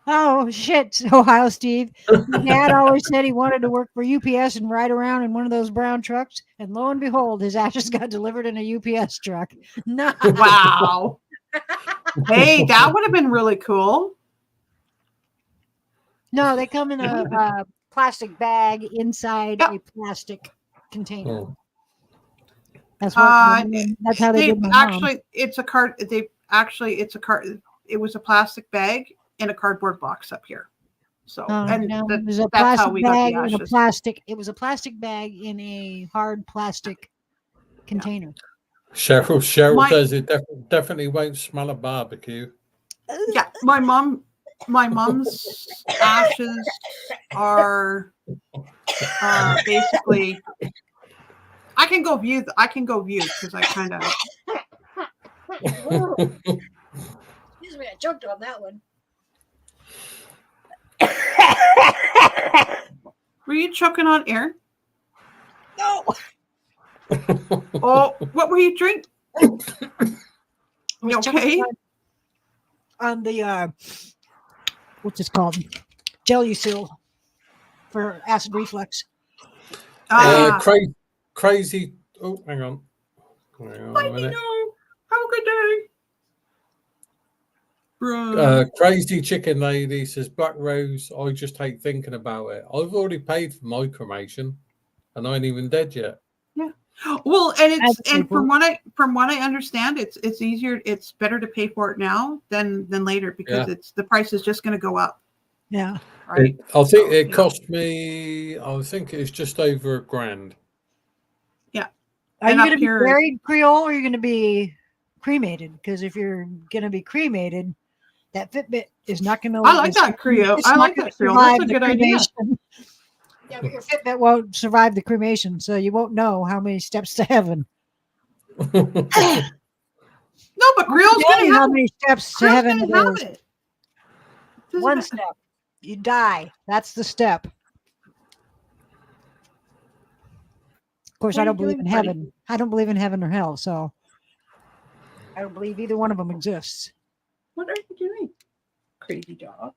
Oh shit, Ohio Steve. My dad always said he wanted to work for UPS and ride around in one of those brown trucks, and lo and behold, his ashes got delivered in a UPS truck. No, wow. Hey, that would have been really cool. no, they come in a plastic bag inside Yep. a plastic container. Oh. That's what. That's how they They did my mom. actually, it's a card. It's a card. It was a plastic bag in a cardboard box up here. So, and No, that- it was a that's how plastic we got bag the in a ashes. plastic. It was a plastic bag in a hard plastic container. Cheryl My- says it definitely won't smell of barbecue. Yeah, my mom's ashes are basically. I can go view because I kind of. Excuse me, I choked on that one. Were you choking on air? No. Oh, what were you drinking? You okay? On the what's it called? Gelusil for acid reflux. Crazy. Oh, hang on. Hang on a I minute. know. Have a good day. Bro. Crazy Chicken Lady says, Black Rose, I just hate thinking about it. I've already paid for my cremation and I ain't even dead yet. Well, and That's from what I understand, it's easier. It's better to pay for it now than later because the price is just going to go up. Yeah. Right. I think So, it cost me. I think it's just over $1,000. Are And you up going to be here- buried Creole, or are you going to be cremated? Because if you're going to be cremated, that Fitbit is not going to. I like that Creole. it's I not like gonna that Creole. That's a survive the good idea. cremation. Yeah, but your Fitbit won't survive the cremation, so you won't know how many steps to heaven. No, but Creole's Tell going you to how have many steps to Creole's heaven going it to have is. it. Doesn't One it- step. You die. That's the step. Of course, What I are don't you believe in doing, buddy? heaven. I don't believe in heaven or hell, so I don't believe either one of them exists. What are you doing, crazy dog?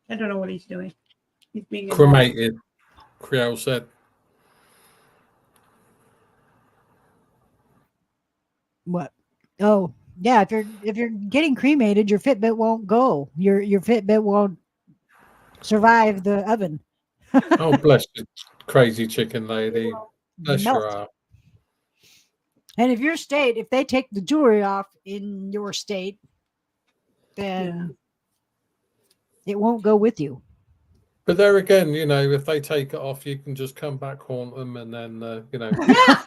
I don't know what he's doing. He's being Cremated, Creole said. What? Oh, yeah. If you're getting cremated, your Fitbit won't go. Your Fitbit won't survive the oven. Oh, bless you, Crazy Chicken Lady. Bless Melt. your heart. And if if they take the jewelry off in your state, then It won't go with you. But there again, you know, if they take it off, you can just come back, haunt them, and then you know. Yeah.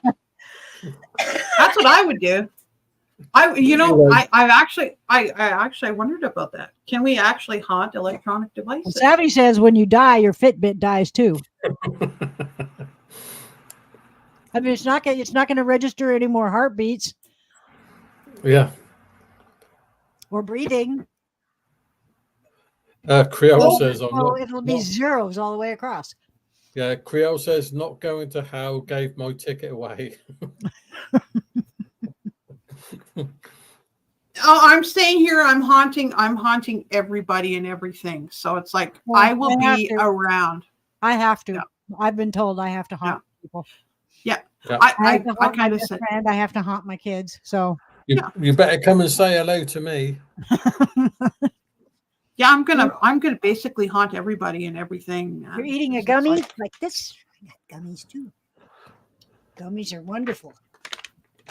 That's what I would do. I actually wondered about that. Can we actually haunt electronic Well, devices? Savvy says when you die, your Fitbit dies too. I mean, it's not going to register any more heartbeats Yeah. or breathing. Creole says, I'm So not, it'll be zeros all the way across. yeah, Creole says, not going to hell, gave my ticket away. Oh, I'm staying here. I'm haunting everybody and everything. So it's like Well, I will I have be to. around. I have to. Yeah. I've been told I have to haunt people. Yeah. Yeah. I I have to haunt my kind of best said, friend. I have to haunt my kids. So You better come and say hello to me. yeah, I'm gonna basically haunt everybody and everything. you're eating a It's gummy like, this. I got gummies too. Gummies are wonderful.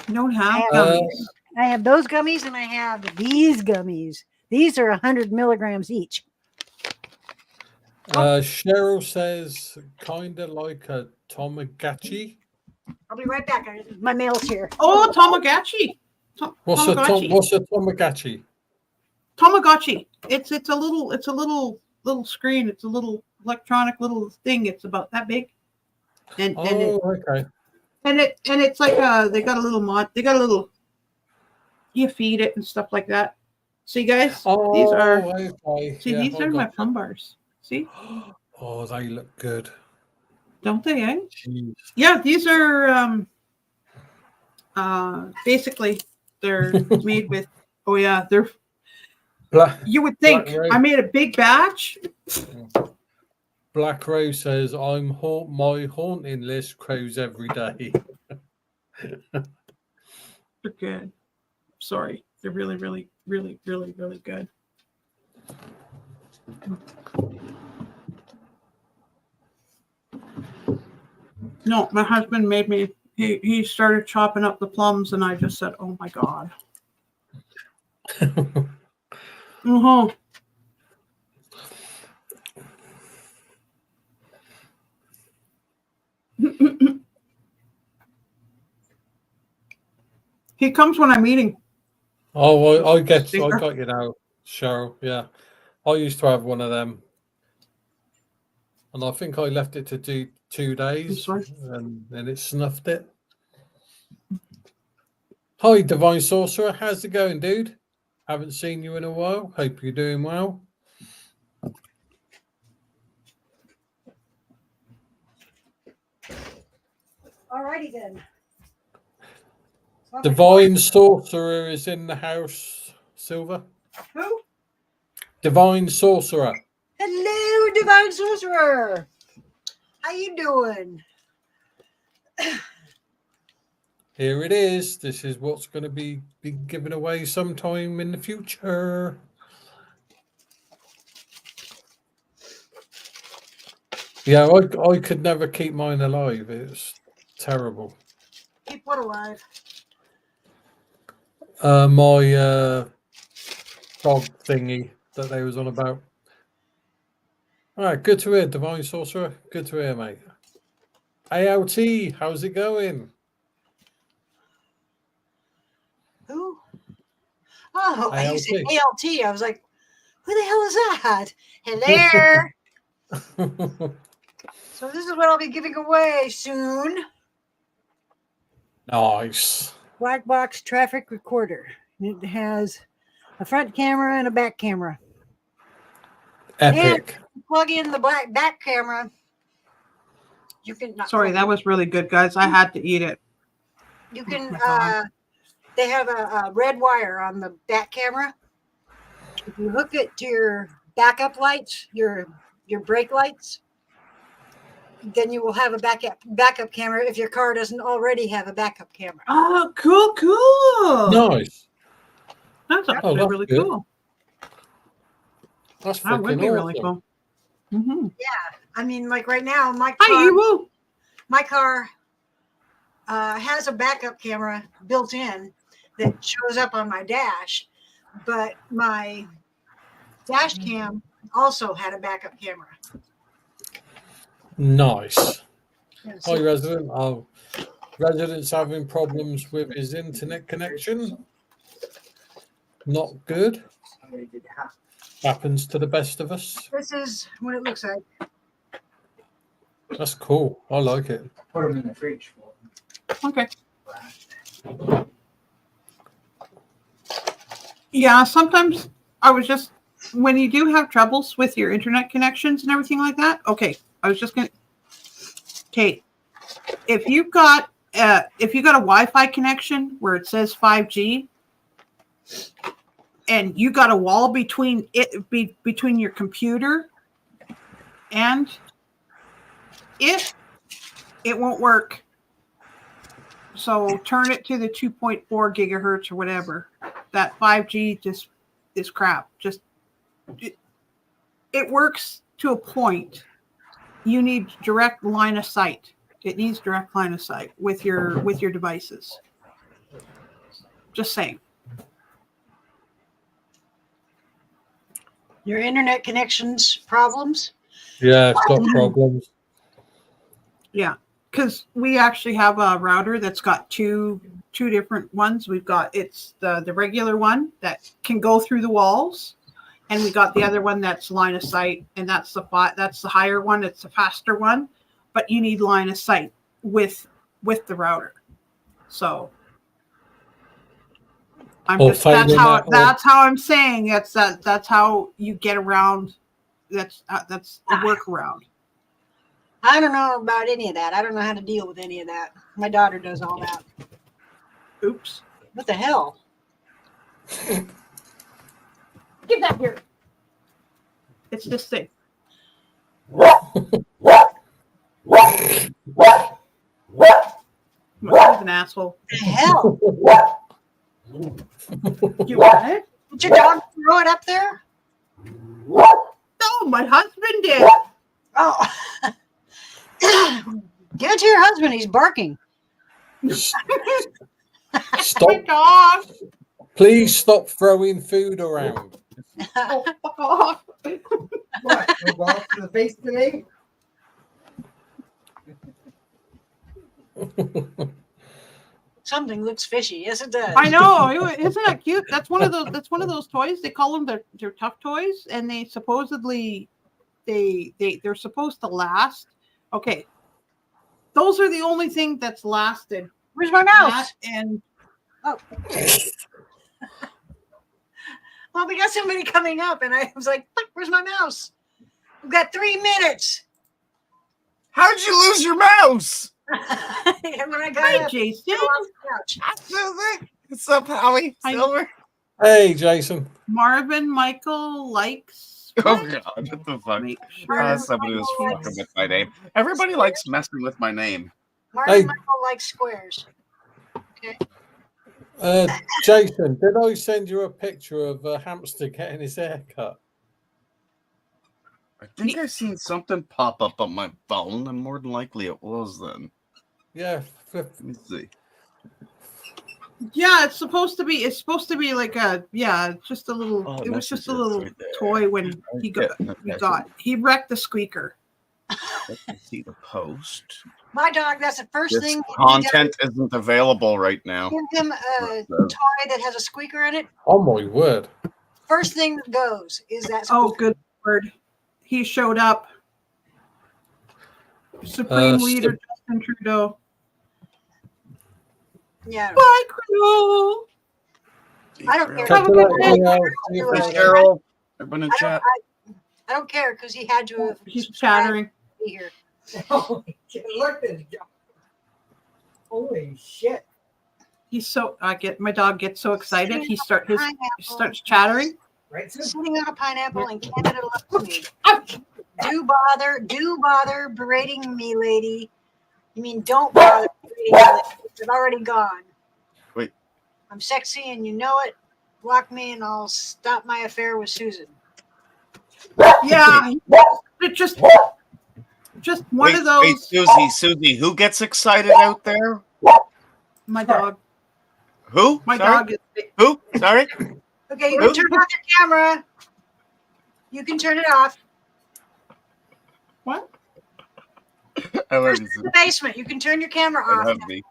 you don't have I have- gummies. I have those gummies and I have these gummies. These are 100 milligrams each. Cheryl says, kind of like a Tamagotchi. I'll be right back. My mail's here. Oh, Tamagotchi. What's a Tamagotchi? Tamagotchi. It's a little screen. It's a little electronic little thing. It's about that big. Okay. And it's like they got a little you feed it and stuff like that. See guys, these are okay. these are my plum bars. See? Oh, they look good. Don't they, eh? Jeez. Yeah, these are basically they're made with they're you would think I made a big batch. Black Rose says, my haunting list grows every day. They're good. Sorry. They're really, really, really, really, really good. No, my husband made me he started chopping up the plums and I just said, oh my God. Uh-huh. He comes when I'm eating. Oh, I got you now, Cheryl. Yeah, I used to have one of them, and I think I left it to do 2 days, and then it snuffed it. Hi, Divine Sorcerer. How's it going, dude? Haven't seen you in a while. Hope you're doing well. Alrighty then. Divine Sorcerer is in the house, Silver. Who? Divine Sorcerer. Hello, Divine Sorcerer. How you doing? Here it is. This is what's going to be given away sometime in the future. Yeah, I could never keep mine alive. It's terrible. Keep what alive? My dog thingy that they was on about. All right, good to hear, Divine Sorcerer. Good to hear, mate. ALT, how's it going? Who? Oh, ALT. you said ALT. I was like, who the hell is that? Hello. So this is what I'll be giving away soon. Nice. Black box traffic recorder. It has a front camera and a back camera. Epic. And plug in the back camera. You can. Sorry, that was really good, guys. I had to eat it. You can. They have a red wire on the back camera. If you hook it to your backup lights, your brake lights, then you will have a backup camera if your car doesn't already have a backup camera. Oh, cool. Nice. That's actually really good. cool. That's That would be awesome. really cool. Mm-hmm. Yeah, I mean, like right now, my car has a backup camera built in that shows up on my dash, but my dash cam also had a backup camera. Nice. Yeah, Hi, so- resident. Oh, resident's having problems with his internet connection. Not good. Happens to the best of us. This is what it looks like. That's cool. I like it. Put them in the fridge for Okay. Yeah, sometimes I was just when you do have troubles with your internet connections and everything like that. Okay, I was just gonna. Kate, if you've got a Wi-Fi connection where it says 5G, and you got a wall between between your computer and it won't work. So turn it to the 2.4 gigahertz or whatever. That 5G just is crap. Just it works to a point. You need direct line of sight. It needs direct line of sight with your devices. Just saying. Your internet connections problems? Yeah, it's got problems. Yeah, because we actually have a router that's got two different ones. We've got the regular one that can go through the walls, and we got the other one that's line of sight, and that's the higher one. It's the faster one, but you need line of sight with the router. So that's how I'm saying that's how you get around. That's a workaround. I don't know about any of that. I don't know how to deal with any of that. My daughter does all that. Oops. What the hell? Give that here. It's this thing. He's an asshole. What the hell? You want it? Did your dog throw it up there? No, my husband did. Oh. Give it to your husband. He's barking. Stop. My dog. Please stop throwing food around. Oh, fuck off. What? Go golf to the face today? Something looks fishy. Yes, it does. I know. Isn't that cute? That's one of those toys. They call them they're tough toys, and they supposedly they're supposed to last. Okay, those are the only thing that's lasted. Where's my mouse? And Oh. Well, we got somebody coming up, and I was like, "Where's my mouse?" We've got 3 minutes. How did you lose your mouse? And when I got hi, up, Jason. I lost the couch. Hi, Susie. What's up, Howie? Hi. Silver? Hey, Jason. Marvin Michael likes. Oh, God. What the fuck? Make sure. Somebody was fucking with my name. Everybody likes messing with my name. Martin Hey. Michael likes squares. Okay. Jason, did I send you a picture of a hamster getting his hair cut? I think I seen something pop up on my phone, and more than likely it was then. Yeah. Let me see. Yeah, it's supposed to be like just a little. Oh, it was just a messages little right there. toy when he wrecked the squeaker. Let me see the post. My dog, that's the first This thing. content isn't available right now. Give him a toy that has a squeaker in it. Oh my word. First thing that goes is that Oh, squeaker. good word. He showed up. Supreme Leader Justin Trudeau. Yeah. Bye, Creole. I don't care. Have a good day. Hey, Cheryl. Everyone in chat. I don't care because he had to have He's subscribed chattering. to be here. Holy shit, look at this. Holy shit. He's so my dog gets so excited. He starts Pineapple. chattering. Right, Sue? Sitting on a pineapple and Canada loves me. Do bother berating me, lady. You mean don't bother berating me, lady. It's already gone. Wait. I'm sexy and you know it. Block me and I'll stop my affair with Susan. Yeah, it just one of those. Wait, Susie, who gets excited out there? My dog. Who? My Sorry? dog is. Who? Sorry? Okay, you can turn off your camera. You can turn it off. What? I love First you. in the basement. You can turn your camera I off. love me.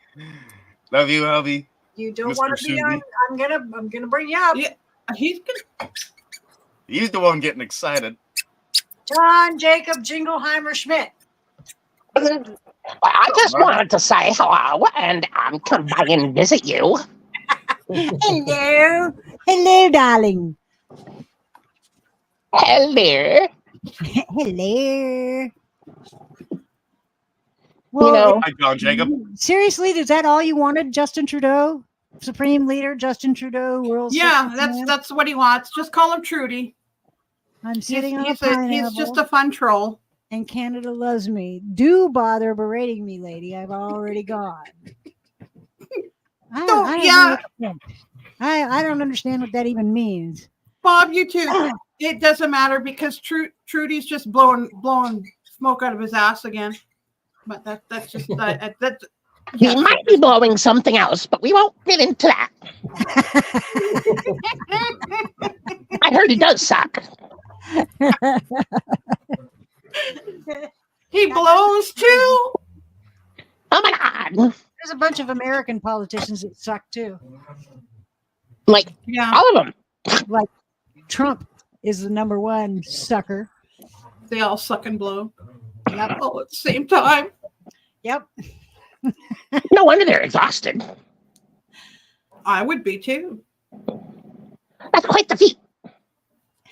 Love you, hubby. You don't Mr. want to be on. Susie. I'm gonna bring you up. Yeah, he's gonna. He's the one getting excited. John Jacob Jingleheimer Schmidt. I just wanted to say hello and come by and visit you. Hello. Hello, darling. Hello. Hello. You know, Hi, John Jacob. seriously, is that all you wanted, Justin Trudeau? Supreme Leader Justin Trudeau, world. Yeah, sexiest man? that's what he wants. Just call him Trudy. I'm sitting on a He's pineapple, just a fun troll. and Canada loves me. Do bother berating me, lady. I've already gone. I don't understand what that even means. Bob, you too. It doesn't matter because Trudy's just blowing smoke out of his ass again. But that's just that. he might be blowing something else, but we won't get into that. I heard he does suck. He blows too. Oh my God. There's a bunch of American politicians that suck too. Like, Yeah, all of them. Like Trump is the #1 sucker. they all suck and blow Yep. all at the same time. Yep. No wonder they're exhausted. I would be too. That's quite the feat.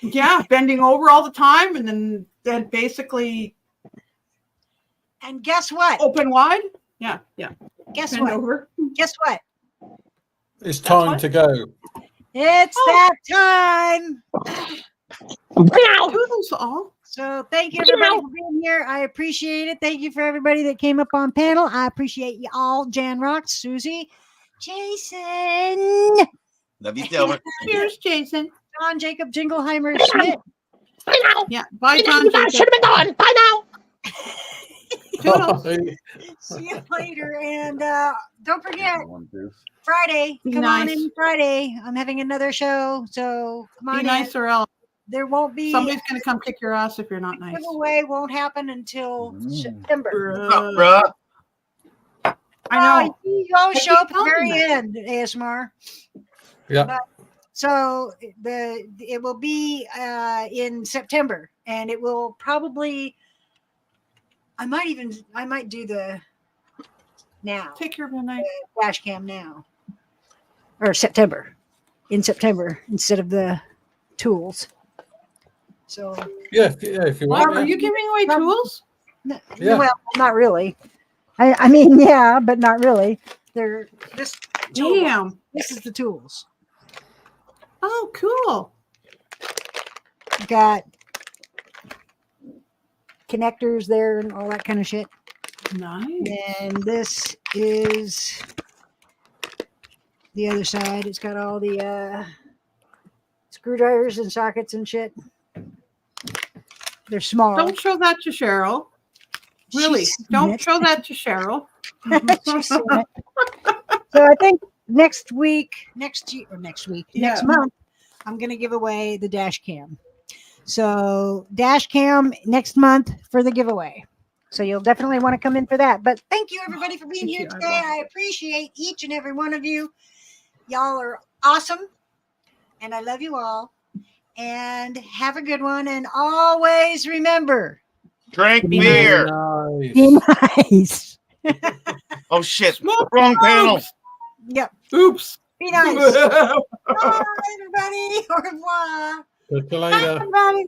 Yeah, bending over all the time and then basically And guess what? open wide. Yeah. Guess Bend what? over. Guess what? It's time what- to go. It's that time. Now, Toodles all. So thank you everybody for being here. I appreciate it. Thank you for everybody that came up on panel. I appreciate you all. Jan Rock, Susie, Jason, Love you, Silver. Cheers, Jason. John Jacob Jingleheimer Schmidt. bye now. Yeah. Bye, You John guys Jacob. should have been gone. Bye now. Toodles. See you later. And don't forget, Be Friday. Be Come on nice. in Friday. I'm having another show. So come on nice in. or else There won't be somebody's gonna come kick your ass if you're not nice. giveaway won't happen until September. Bruh. I know. You always I show keep up at the telling very them. end, ASMR. Yeah. So it will be in September, and it will probably. I might do the now Take care of your night. dash cam now, or September, in September instead of the tools. So Yeah, if you Bob, want. are Yeah. you giving away tools? Yeah. well, not really. I mean, yeah, but not really. They're just tool- Damn. This is the tools. Oh, cool. Got connectors there and all that kind of shit. Nice. And this is the other side. It's got all the screwdrivers and sockets and shit. They're small. Don't show that to Cheryl. Really, She's seen don't it. show that to Cheryl. She's seen it. So I think next Yeah. month, I'm going to give away the dash cam. So dash cam next month for the giveaway. So you'll definitely want to come in for that. But thank you everybody for being Thank here you, today. I appreciate each and every one of you. Y'all are awesome. And I love you all. And have a good one. And always remember, Drink Be beer. Nice. be nice. Oh shit. Smoke Wrong panel. bombs. Yep. Oops. Be nice. Bye, everybody. Au revoir. Catch you later. Everybody.